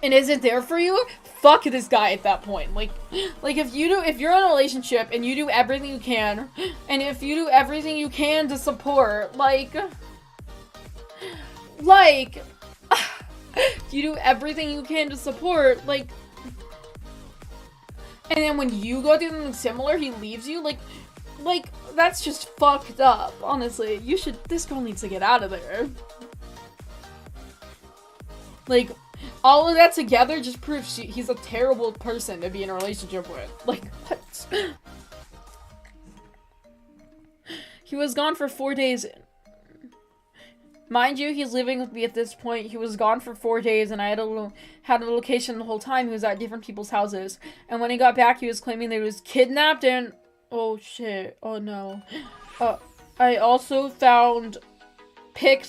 and isn't there for you. Fuck this guy at that point. Like if you're in a relationship and you do everything you can, and if you do everything you can to support, you do everything you can to support, like, and then when you go through something similar, he leaves you, like, that's just fucked up, honestly. This girl needs to get out of there. Like, all of that together just proves he's a terrible person to be in a relationship with. Like, what? He was gone for 4 days. Mind you, he's living with me at this point. He was gone for 4 days, and I had a location the whole time. He was at different people's houses. And when he got back, he was claiming that he was kidnapped and... Oh, shit. Oh, no. I also found dick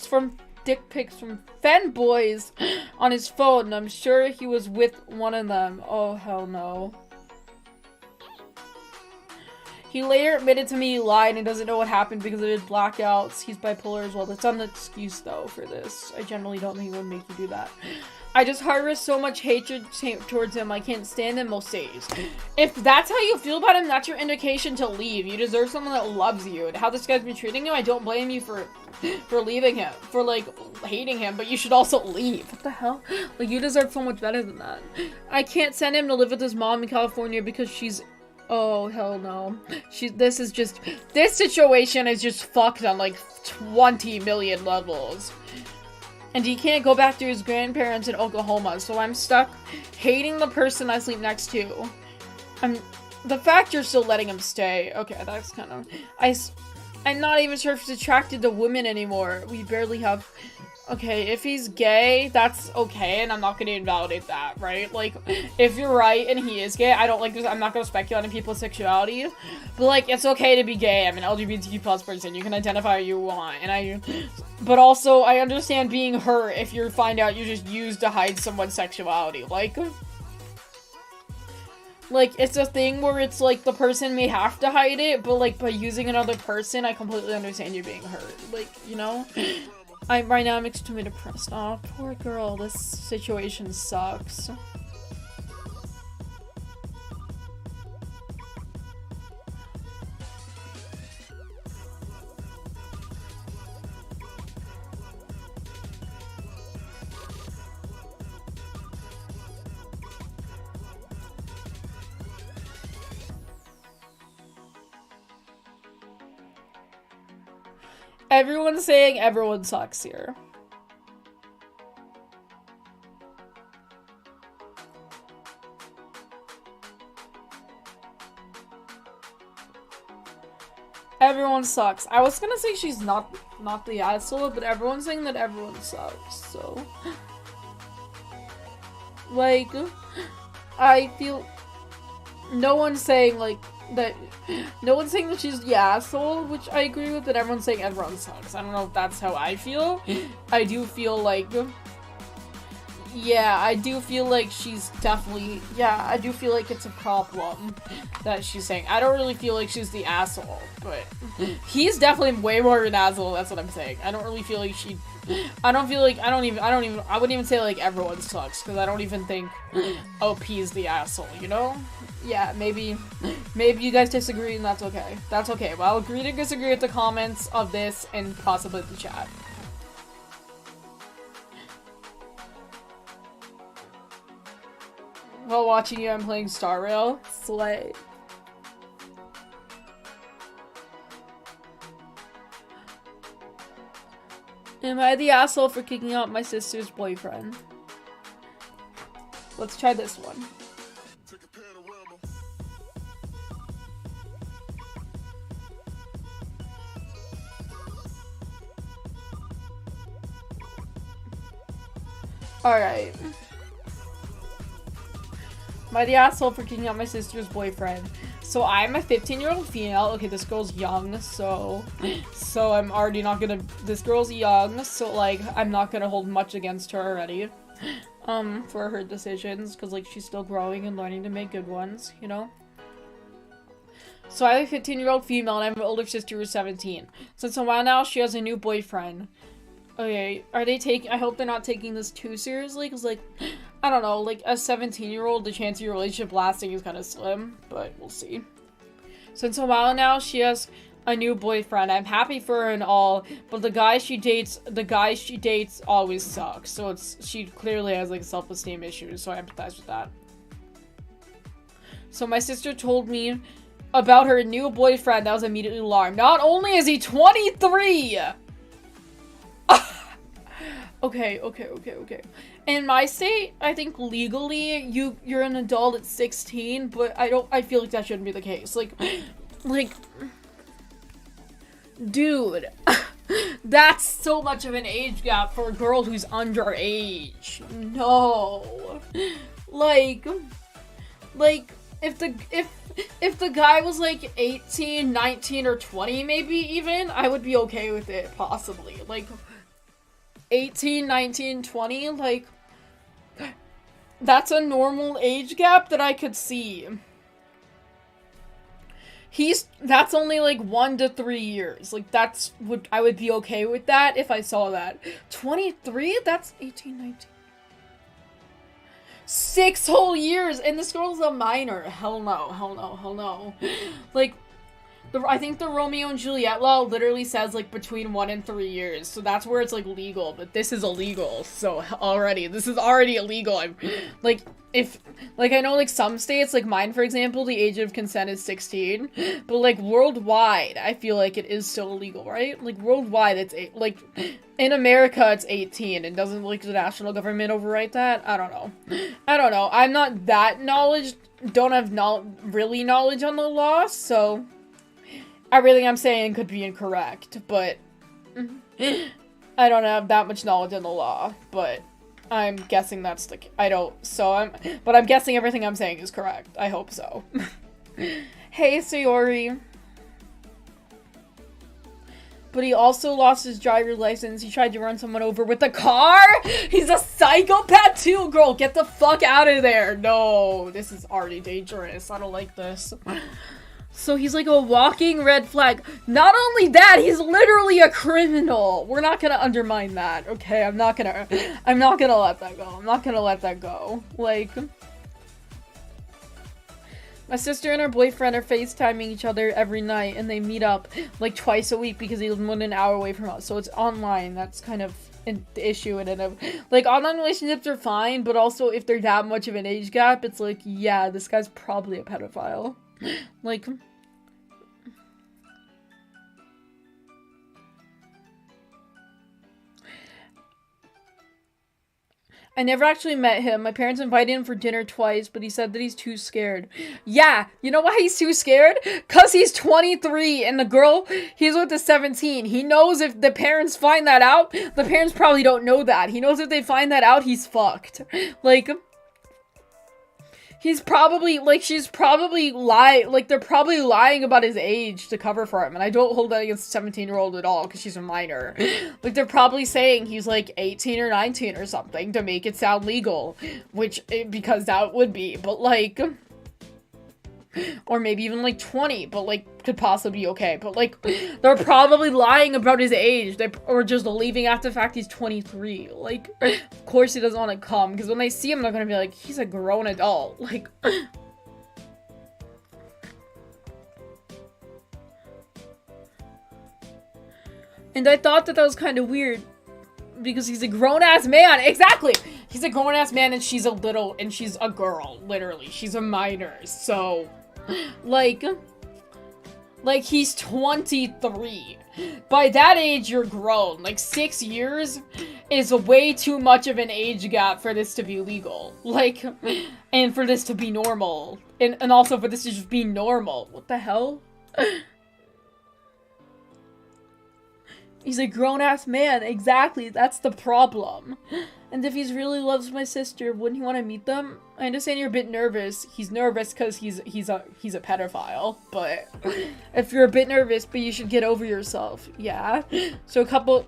pics from fanboys on his phone, and I'm sure he was with one of them. Oh, hell no. He later admitted to me he lied and doesn't know what happened because of his blackouts. He's bipolar as well. That's not an excuse, though, for this. I generally don't think he would make you do that. I just harbor so much hatred towards him. I can't stand him most days. If that's how you feel about him, that's your indication to leave. You deserve someone that loves you. And how this guy's been treating you, I don't blame you for leaving him, for, like, hating him, but you should also leave. What the hell? Like, you deserve so much better than that. I can't send him to live with his mom in California because she's... Oh, hell no. This situation is just fucked on, like, 20 million levels. And he can't go back to his grandparents in Oklahoma, so I'm stuck hating the person I sleep next to. The fact you're still letting him stay. Okay, that's kind of... I'm not even sure if he's attracted to women anymore. We barely have... Okay, if he's gay, that's okay, and I'm not gonna invalidate that, right? Like, if you're right and he is gay, I'm not gonna speculate on people's sexuality, but, like, it's okay to be gay. I'm an LGBTQ+ person. You can identify how you want, but also, I understand being hurt if you find out you just used to hide someone's sexuality. Like, it's a thing where it's, like, the person may have to hide it, but, like, by using another person, I completely understand you being hurt. Like, you know? Right now I'm extremely depressed. Aw, poor girl. This situation sucks. Everyone's saying everyone sucks here. Everyone sucks. I was gonna say she's not the asshole, but everyone's saying that everyone sucks, so... Like, I feel... No one's saying, like, that... No one's saying that she's the asshole, which I agree with, but everyone's saying everyone sucks. I don't know if that's how I feel. I do feel like... Yeah, I do feel like she's definitely... Yeah, I do feel like it's a problem that she's saying. I don't really feel like she's the asshole, but... He's definitely way more of an asshole, that's what I'm saying. I don't really feel like she... I wouldn't even say, like, everyone sucks, because I don't even think OP's the asshole, you know? Yeah, maybe you guys disagree, and that's okay. That's okay. Well, I'll agree to disagree with the comments of this, and possibly the chat. While watching you, I'm playing Star Rail. Slay. Am I the asshole for kicking out my sister's boyfriend? Let's try this one. Alright. Am I the asshole for kicking out my sister's boyfriend? So I'm a 15-year-old female. Okay, this girl's young, so I'm already not gonna... This girl's young, so, like, I'm not gonna hold much against her already. For her decisions, because, like, she's still growing and learning to make good ones, you know? So I'm a 15-year-old female, and I have an older sister who's 17. Since a while now, she has a new boyfriend. Okay, are they I hope they're not taking this too seriously, because, like, I don't know, like, a 17-year-old, the chance of your relationship lasting is kind of slim, but we'll see. Since a while now, she has a new boyfriend. I'm happy for her and all, but the guy she dates always sucks, so she clearly has, like, self-esteem issues, so I empathize with that. So my sister told me about her new boyfriend. I was immediately alarmed. Not only is he 23! Okay. In my state, I think legally you're an adult at 16, but I feel like that shouldn't be the case. Like, dude, that's so much of an age gap for a girl who's underage. No. Like, if the guy was like 18, 19, or 20 maybe even, I would be okay with it, possibly. Like, 18, 19, 20, like, that's a normal age gap that I could see. That's only like 1 to 3 years. Like, I would be okay with that if I saw that. 23? That's 18, 19. 6 whole years, and this girl's a minor. Hell no. Like, I think the Romeo and Juliet law literally says, like, between 1 and 3 years, so that's where it's, like, legal, but this is illegal, so this is already illegal. I know, like, some states, like mine, for example, the age of consent is 16, but, like, worldwide, I feel like it is still illegal, right? Like, worldwide, it's, in America, it's 18, and doesn't, like, the national government overwrite that? I don't know. I'm not that don't have really knowledge on the law, so... Everything I'm saying could be incorrect, but I don't have that much knowledge in the law, but I'm guessing that's but I'm guessing everything I'm saying is correct. I hope so. Hey, Sayori. But he also lost his driver's license. He tried to run someone over with a car? He's a psychopath too, girl. Get the fuck out of there. No, this is already dangerous. I don't like this. So he's like a walking red flag. Not only that, he's literally a criminal. We're not gonna undermine that, okay? I'm not gonna let that go. Like, my sister and her boyfriend are FaceTiming each other every night, and they meet up like twice a week because they live more than an hour away from us. So it's online. That's kind of the issue in it. Like, online relationships are fine, but also if they're that much of an age gap, it's like, yeah, this guy's probably a pedophile. Like, I never actually met him. My parents invited him for dinner twice, but he said that he's too scared. Yeah, you know why he's too scared? Because he's 23 and the girl he's with is 17. He knows if the parents find that out, the parents probably don't know that. He knows if they find that out, he's fucked. Like, he's probably, like, she's probably they're probably lying about his age to cover for him, and I don't hold that against a 17-year-old at all, because she's a minor. Like, they're probably saying he's, like, 18 or 19 or something to make it sound legal, because that would be, but, like, or maybe even, like, 20, but, like, could possibly be okay, but, like, they're probably lying about his age, or just leaving after the fact he's 23, like, of course he doesn't want to come, because when they see him, they're gonna be like, he's a grown adult, like, and I thought that was kind of weird, because he's a grown-ass man, exactly, he's a grown-ass man, and she's a girl, literally, she's a minor, so, like, he's 23. By that age, you're grown. Like, 6 years is way too much of an age gap for this to be legal. Like, and for this to be normal. And also for this to just be normal. What the hell? He's a grown-ass man. Exactly. That's the problem. And if he really loves my sister, wouldn't he want to meet them? I understand you're a bit nervous. He's nervous because he's a pedophile. But if you're a bit nervous, but you should get over yourself. Yeah. So a couple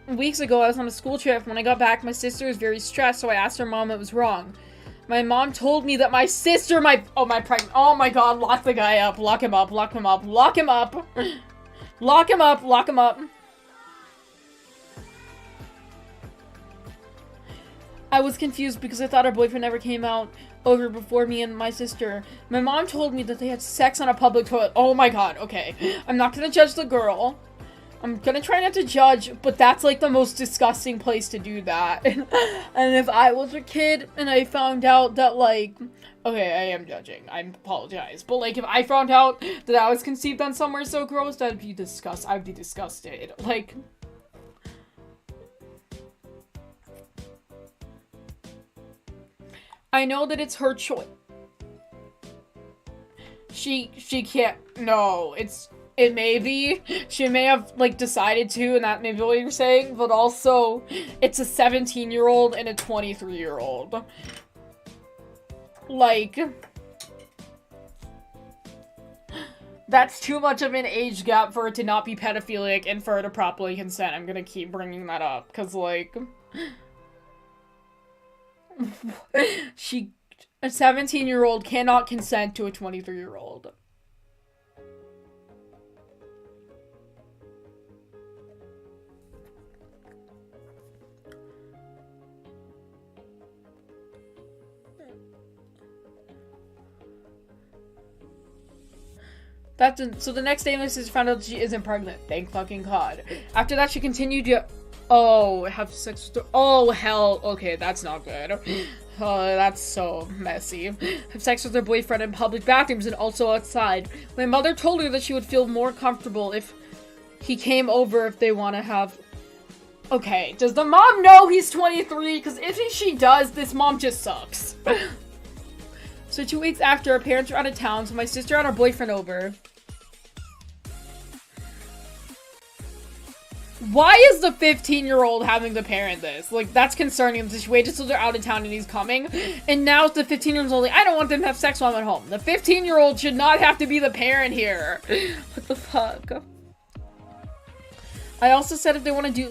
weeks ago, I was on a school trip. When I got back, my sister was very stressed, so I asked her mom what was wrong. My mom told me that my sister, oh my god, lock the guy up. Lock him up, lock him up, lock him up. Lock him up, lock him up. I was confused because I thought her boyfriend never came over before me and my sister. My mom told me that they had sex on a public toilet. Oh my god, okay. I'm not gonna judge the girl. I'm gonna try not to judge, but that's like the most disgusting place to do that. And if I was a kid and I found out that, like, okay, I am judging. I apologize. But, like, if I found out that I was conceived on somewhere so gross, I'd be disgusted. Like, I know that it's her choice. She can't, no, it may be, she may have, like, decided to, and that may be what you're saying, but also, it's a 17-year-old and a 23-year-old. Like, that's too much of an age gap for it to not be pedophilic and for her to properly consent. I'm gonna keep bringing that up, because, like, a 17-year-old cannot consent to a 23-year-old. So the next day, my sister found out she isn't pregnant. Thank fucking God. After that, she continued to, have sex with her. Oh, hell. Okay, that's not good. Oh, that's so messy. Have sex with her boyfriend in public bathrooms and also outside. My mother told her that she would feel more comfortable if he came over if they want to have... Okay, does the mom know he's 23? Because if she does, this mom just sucks. So 2 weeks after, her parents were out of town, so my sister had her boyfriend over. Why is the 15-year-old having to parent this? Like, that's concerning. She waited until they're out of town and he's coming. And now the 15-year-old's only, I don't want them to have sex while I'm at home. The 15-year-old should not have to be the parent here. What the fuck? I also said if they want to do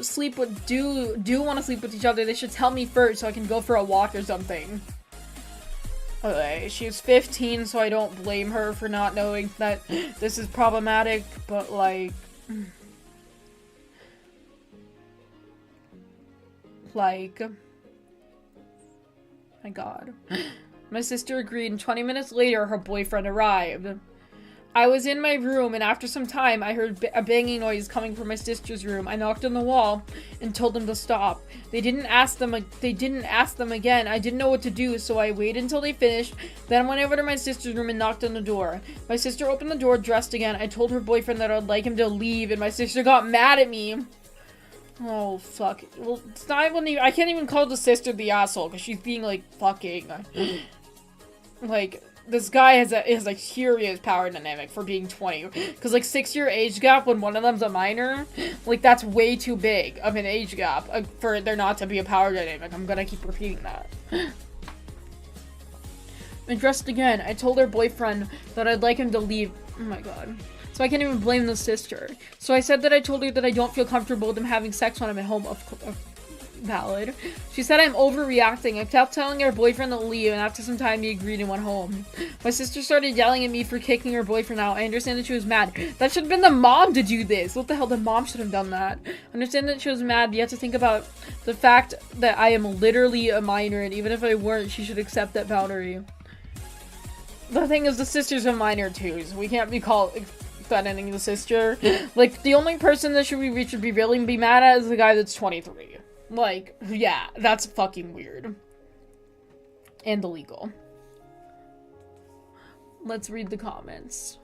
want to sleep with each other, they should tell me first so I can go for a walk or something. Okay, she's 15, so I don't blame her for not knowing that this is problematic, but, like... Like... My god. My sister agreed, and 20 minutes later, her boyfriend arrived. I was in my room, and after some time, I heard a banging noise coming from my sister's room. I knocked on the wall and told them to stop. They didn't ask them again. I didn't know what to do, so I waited until they finished. Then I went over to my sister's room and knocked on the door. My sister opened the door, dressed again. I told her boyfriend that I'd like him to leave, and my sister got mad at me. Oh, fuck. Well, it's not even, I can't even call the sister the asshole, because she's being, like, fucking. Like, this guy has a curious power dynamic for being 20. Because, like, 6-year age gap when one of them's a minor, like, that's way too big of an age gap for there not to be a power dynamic. I'm gonna keep repeating that. And dressed again, I told her boyfriend that I'd like him to leave. Oh my god. So I can't even blame the sister. So I said that I told her that I don't feel comfortable with him having sex when I'm at home. Valid. She said I'm overreacting. I kept telling her boyfriend to leave, and after some time he agreed and went home. My sister started yelling at me for kicking her boyfriend out. I understand that she was mad. That should have been the mom to do this. What the hell? The mom should have done that. I understand that she was mad, but you have to think about the fact that I am literally a minor, and even if I weren't, she should accept that boundary. The thing is, the sister's a minor too, so we can't be threatening the sister. Like, the only person that we should be really be mad at is the guy that's 23. Like, yeah, that's fucking weird. And illegal. Let's read the comments.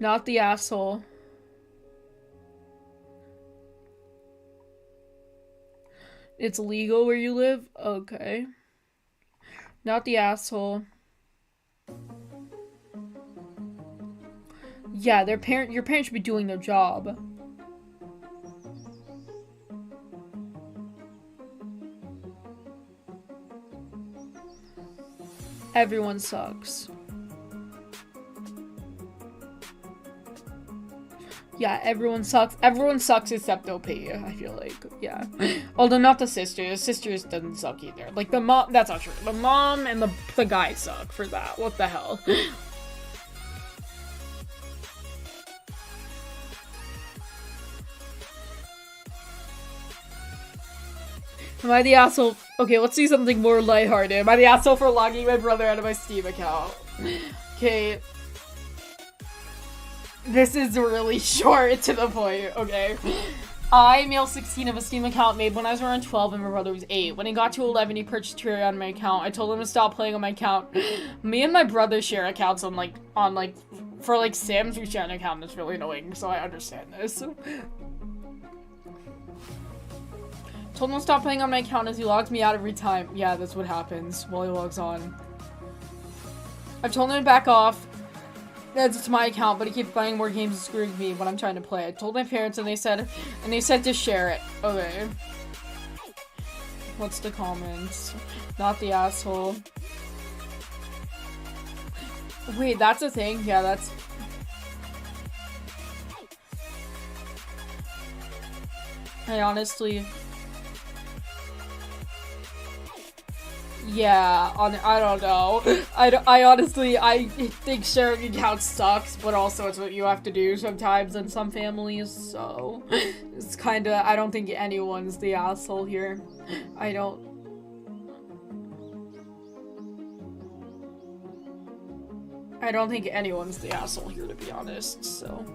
Not the asshole. It's legal where you live? Okay. Not the asshole. Yeah, your parents should be doing their job. Everyone sucks. Yeah, everyone sucks. Everyone sucks except OP, I feel like. Yeah. Although not the sister. The sisters doesn't suck either. Like, the mom, that's not true. The mom and the guy suck for that. What the hell? Am I the asshole? Okay, let's see something more lighthearted. Am I the asshole for logging my brother out of my Steam account? Okay. This is really short to the point, okay? I, male 16, have a Steam account made when I was around 12 and my brother was 8. When he got to 11, he purchased Terraria on my account. I told him to stop playing on my account. Me and my brother share accounts for Sims, we share an account. That's really annoying, so I understand this. Told him to stop playing on my account as he logs me out every time. Yeah, that's what happens while he logs on. I've told him to back off. That's my account, but he keeps buying more games and screwing me when I'm trying to play. I told my parents and they said to share it. Okay. What's the comments? Not the asshole. Wait, that's a thing? Yeah, that's... I honestly... Yeah, I don't know. I honestly think sharing accounts sucks, but also it's what you have to do sometimes in some families, so it's kinda, I don't think anyone's the asshole here. I don't think anyone's the asshole here, to be honest, so...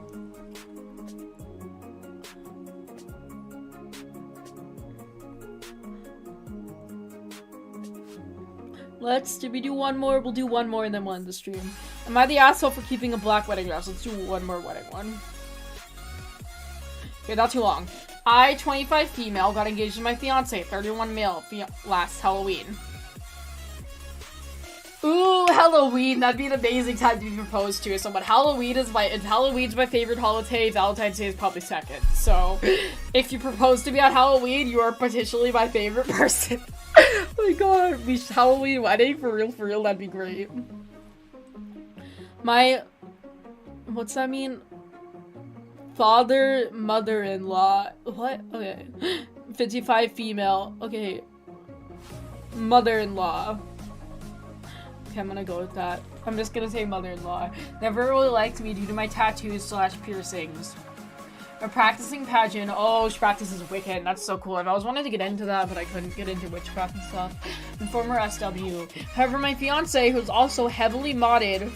Did we do one more? We'll do one more and then we'll end the stream. Am I the asshole for keeping a black wedding dress? Let's do one more wedding one. Okay, not too long. I, 25 female, got engaged to my fiance, 31 male, last Halloween. Ooh, Halloween! That'd be an amazing time to be proposed to someone. Halloween's my favorite holiday. Valentine's Day is probably second. So, if you propose to me on Halloween, you are potentially my favorite person. Oh my god, Halloween wedding? For real, that'd be great. What's that mean? Father, mother-in-law. What? Okay. 55 female. Okay. Mother-in-law. Okay, I'm gonna go with that. I'm just gonna say mother-in-law. Never really liked me due to my tattoos / piercings. A practicing pageant. Oh, she practices Wiccan. That's so cool. I always wanted to get into that, but I couldn't get into witchcraft and stuff. And former SW. However, my fiance, who's also heavily modded,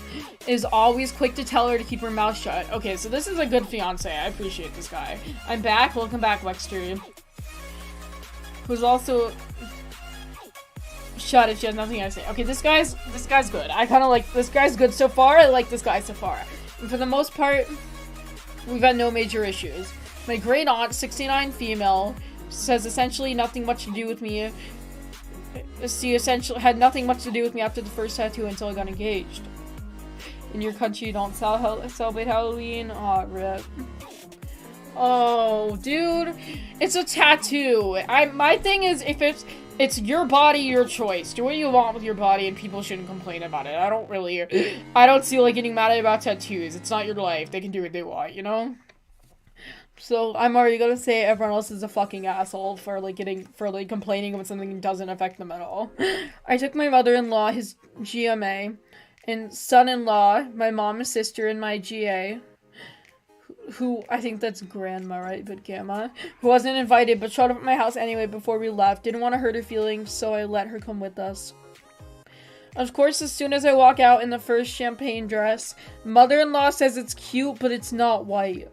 is always quick to tell her to keep her mouth shut. Okay, so this is a good fiance. I appreciate this guy. I'm back. Welcome back, Wexter. Who's also... Shut if she has nothing to say. Okay, this guy's good. I kind of like... This guy's good so far. I like this guy so far. And for the most part... We've had no major issues. My great aunt, 69 female, says essentially nothing much to do with me. She essentially had nothing much to do with me after the first tattoo until I got engaged. In your country, you don't celebrate Halloween? Aw, rip. Oh, dude. It's a tattoo. My thing is, if it's your body, your choice. Do what you want with your body, and people shouldn't complain about it. I don't see, like, getting mad about tattoos. It's not your life. They can do what they want, you know? So, I'm already gonna say everyone else is a fucking asshole for complaining when something doesn't affect them at all. I took my mother-in-law, his GMA, and son-in-law, my mom and sister, and my GA, who, I think that's grandma, right? But gamma, who wasn't invited, but showed up at my house anyway before we left. Didn't want to hurt her feelings, so I let her come with us. Of course, as soon as I walk out in the first champagne dress, mother-in-law says it's cute, but it's not white.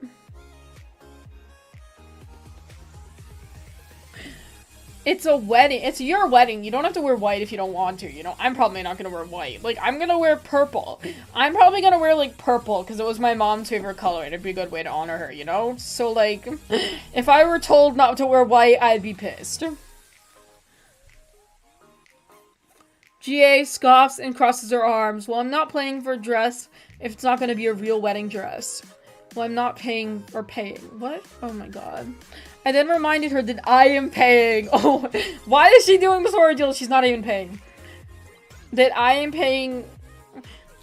It's a wedding. It's your wedding. You don't have to wear white if you don't want to, you know? I'm probably not gonna wear white. Like, I'm gonna wear purple. I'm probably gonna wear, like, purple, because it was my mom's favorite color, and it'd be a good way to honor her, you know? So, like, if I were told not to wear white, I'd be pissed. GA scoffs and crosses her arms. Well, I'm not planning for a dress if it's not gonna be a real wedding dress. Well, I'm not paying. What? Oh my god. I then reminded her that I am paying. Oh, why is she doing this horror deal? She's not even paying. That I am paying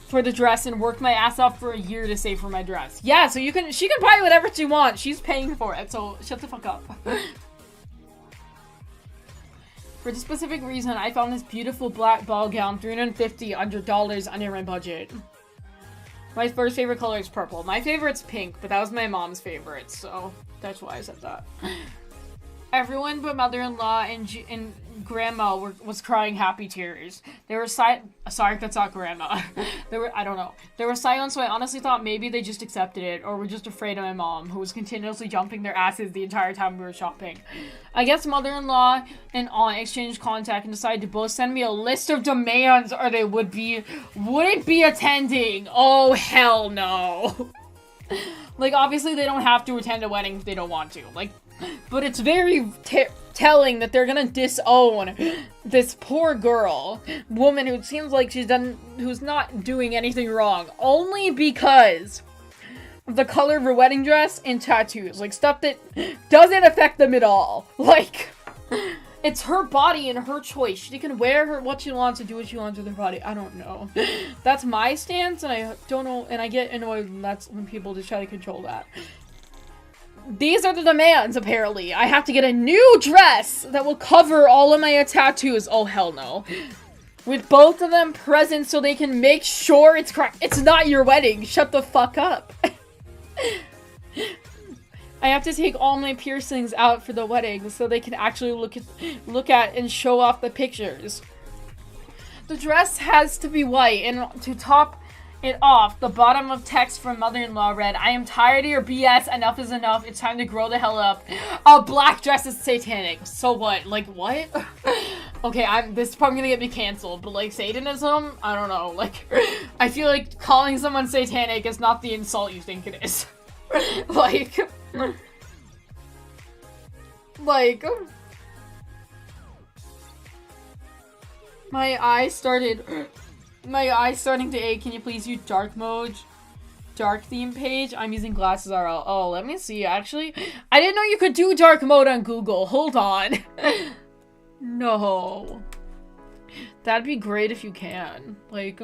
for the dress and worked my ass off for a year to save for my dress. Yeah, so she can buy whatever she wants. She's paying for it, so shut the fuck up. For the specific reason, I found this beautiful black ball gown, $350 under my budget. My first favorite color is purple. My favorite's pink, but that was my mom's favorite, so that's why I said that. Everyone but mother-in-law and grandma was crying happy tears. They were sorry, that's not grandma. I don't know. They were silent, so I honestly thought maybe they just accepted it, or were just afraid of my mom, who was continuously jumping their asses the entire time we were shopping. I guess mother-in-law and aunt exchanged contact and decided to both send me a list of demands, or they wouldn't be attending. Oh, hell no. Like, obviously they don't have to attend a wedding if they don't want to. Like, but it's very telling that they're gonna disown this poor woman who seems like who's not doing anything wrong, only because of the color of her wedding dress and tattoos. Like, stuff that doesn't affect them at all. Like, it's her body and her choice. She can wear what she wants and do what she wants with her body. I don't know. That's my stance, and I don't know, and I get annoyed when people just try to control that. These are the demands, apparently. I have to get a new dress that will cover all of my tattoos. Oh, hell no. With both of them present so they can make sure it's correct. It's not your wedding. Shut the fuck up. I have to take all my piercings out for the wedding so they can actually look at and show off the pictures. The dress has to be white, and to top it off, the bottom of text from mother-in-law read, I am tired of your BS, enough is enough, it's time to grow the hell up. A black dress is satanic. So what? Like, what? Okay, this is probably gonna get me canceled, but like, Satanism? I don't know, like, I feel like calling someone satanic is not the insult you think it is. Like, my eyes starting to ache. Can you please use dark mode? Dark theme page? I'm using glasses RL. Oh, let me see. Actually, I didn't know you could do dark mode on Google. Hold on. No. That'd be great if you can. Like,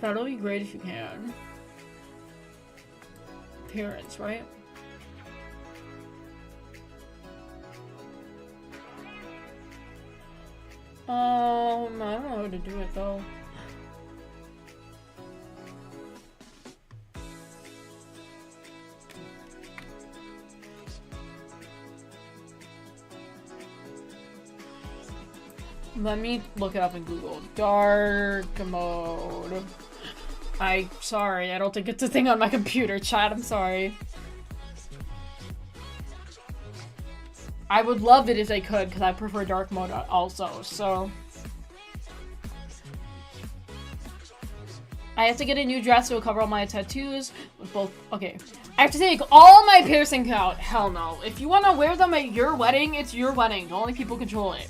that'll be great if you can. Appearance, right? I don't know how to do it though. Let me look it up in Google. Dark mode. Sorry, I don't think it's a thing on my computer, chat, I'm sorry. I would love it if I could, because I prefer dark mode also, so. I have to get a new dress to cover all my tattoos with both. Okay. I have to take all my piercings out. Hell no. If you want to wear them at your wedding, it's your wedding. Don't let people control it.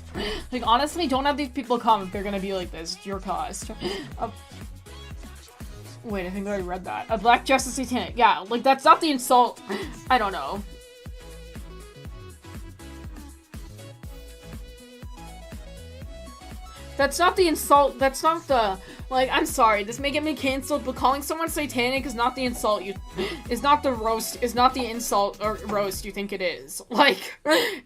Like, honestly, don't have these people come if they're gonna be like this. It's your cost. Wait, I think I already read that. A black dress is satanic. Yeah, like, that's not the insult. I don't know. That's not the insult. That's not the, like, I'm sorry, this may get me canceled, but calling someone satanic is not the insult is not the roast, is not the insult or roast you think it is. Like,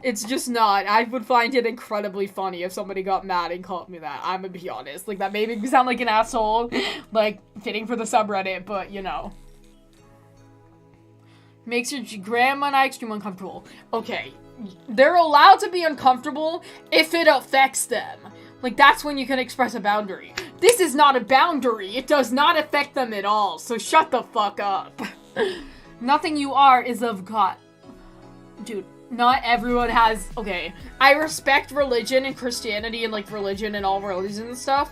it's just not. I would find it incredibly funny if somebody got mad and called me that. I'm gonna be honest. Like, that made me sound like an asshole, like, fitting for the subreddit, but, you know. Makes your grandma and I extremely uncomfortable. Okay, they're allowed to be uncomfortable if it affects them. Like, that's when you can express a boundary. This is not a boundary. It does not affect them at all, so shut the fuck up. Nothing you are is of God. Dude, not everyone has... Okay, I respect religion and Christianity and, like, religion and all religions and stuff,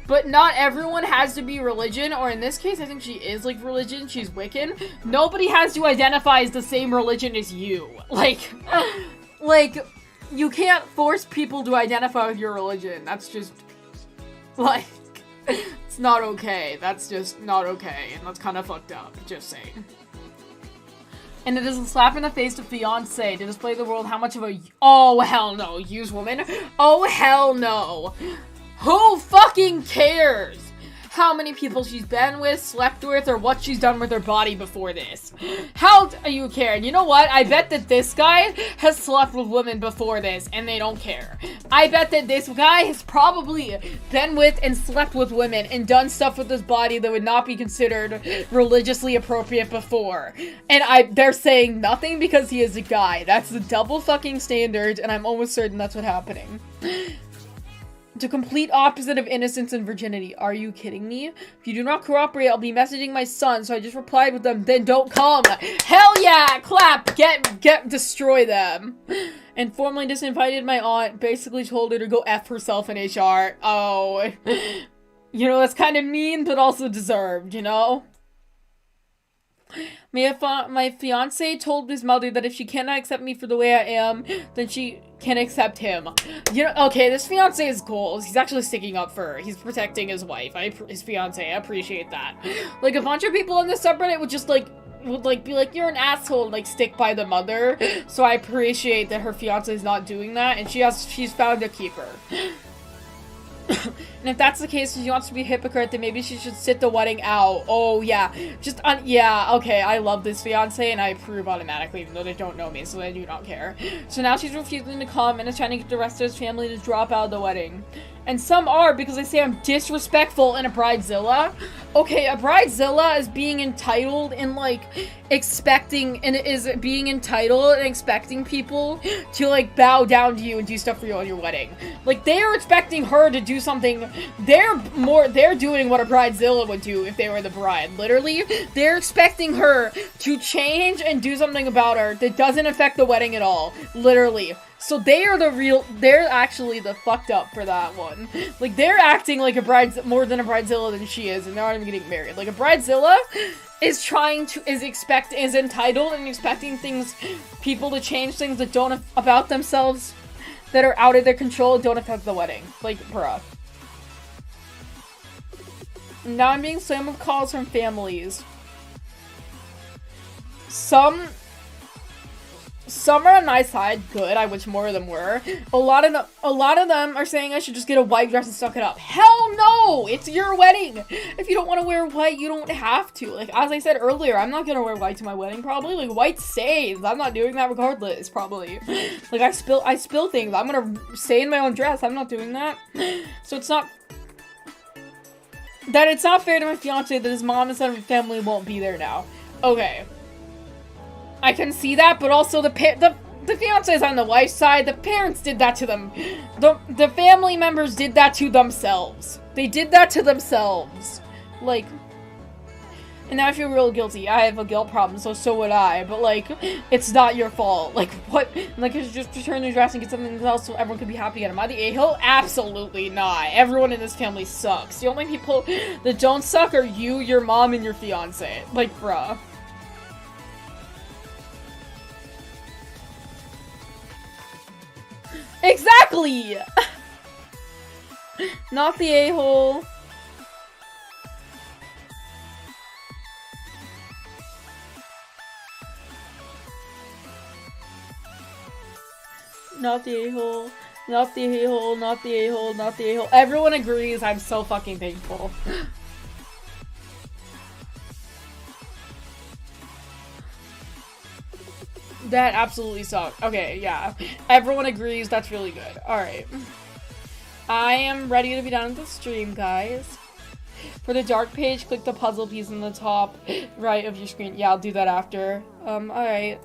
but not everyone has to be religion, or in this case, I think she is, like, religion. She's Wiccan. Nobody has to identify as the same religion as you. Like... You can't force people to identify with your religion. That's just, like, it's not okay. That's just not okay, and that's kind of fucked up, just saying. And it is a slap in the face to fiancé to display the world how much of a, oh, hell no, use woman? Oh, hell no. Who fucking cares how many people she's been with, slept with, or what she's done with her body before this? How do you care? And you know what? I bet that this guy has slept with women before this, and they don't care. I bet that this guy has probably been with and slept with women and done stuff with his body that would not be considered religiously appropriate before. And they're saying nothing because he is a guy. That's the double fucking standard, and I'm almost certain that's what's happening. The complete opposite of innocence and virginity. Are you kidding me? If you do not cooperate, I'll be messaging my son, so I just replied with them, then don't come. Hell yeah! Clap! Destroy them. And formally disinvited my aunt, basically told her to go F herself in HR. Oh. You know, that's kind of mean, but also deserved, you know? My fiance told his mother that if she cannot accept me for the way I am, then she can accept him. You know, okay, this fiance is cool. He's actually sticking up for her. He's protecting his wife. His fiance. I appreciate that. Like, a bunch of people on this subreddit would just, like, be like, you're an asshole, and, like, stick by the mother. So I appreciate that her fiance is not doing that, and she's found a keeper. And if that's the case, if she wants to be a hypocrite, then maybe she should sit the wedding out. Oh, yeah. Yeah, okay, I love this fiance, and I approve automatically, even though they don't know me, so they do not care. So now she's refusing to come, and is trying to get the rest of his family to drop out of the wedding. And some are, because they say I'm disrespectful and a bridezilla. Okay, a bridezilla is being entitled and, like, expecting people to, like, bow down to you and do stuff for you on your wedding. Like, they are expecting her to do something. They're doing what a bridezilla would do if they were the bride. Literally, they're expecting her to change and do something about her that doesn't affect the wedding at all. Literally. So they're actually the fucked up for that one. Like, they're acting like more than a bridezilla than she is, and they're not even getting married. Like, a bridezilla is entitled and expecting people to change things that don't, about themselves, that are out of their control, don't affect the wedding. Like, bruh. Now I'm being slammed with calls from families. Some are on my side, good. I wish more of them were. A lot of them are saying I should just get a white dress and suck it up. Hell no! It's your wedding! If you don't want to wear white, you don't have to. Like, as I said earlier, I'm not gonna wear white to my wedding, probably. Like, white stains. I'm not doing that regardless, probably. Like, I spill things. I'm gonna stay in my own dress. I'm not doing that. So it's not fair to my fiance that his mom and son and family won't be there now. Okay. I can see that, but also the fiance is on the wife's side. The parents did that to them. The family members did that to themselves. They did that to themselves. Like, And now I feel real guilty. I have a guilt problem, so would I. But, like, it's not your fault. Like, what? Like, you should just return your dress and get something else so everyone can be happy again. Am I the a-hole? Absolutely not. Everyone in this family sucks. The only people that don't suck are you, your mom, and your fiance. Like, bruh. Exactly! Not the a-hole. Not the a-hole. Not the a-hole. Not the a-hole. Not the a-hole. Everyone agrees. I'm so fucking thankful. That absolutely sucked. Okay, yeah. Everyone agrees. That's really good. Alright. I am ready to be done with the stream, guys. For the dark page, click the puzzle piece in the top right of your screen. Yeah, I'll do that after. Alright.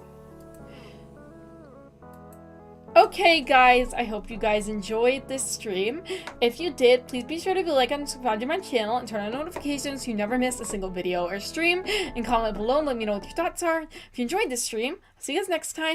Okay, guys, I hope you guys enjoyed this stream. If you did, please be sure to like and subscribe to my channel and turn on notifications so you never miss a single video or stream. And comment below and let me know what your thoughts are. If you enjoyed this stream, see you guys next time.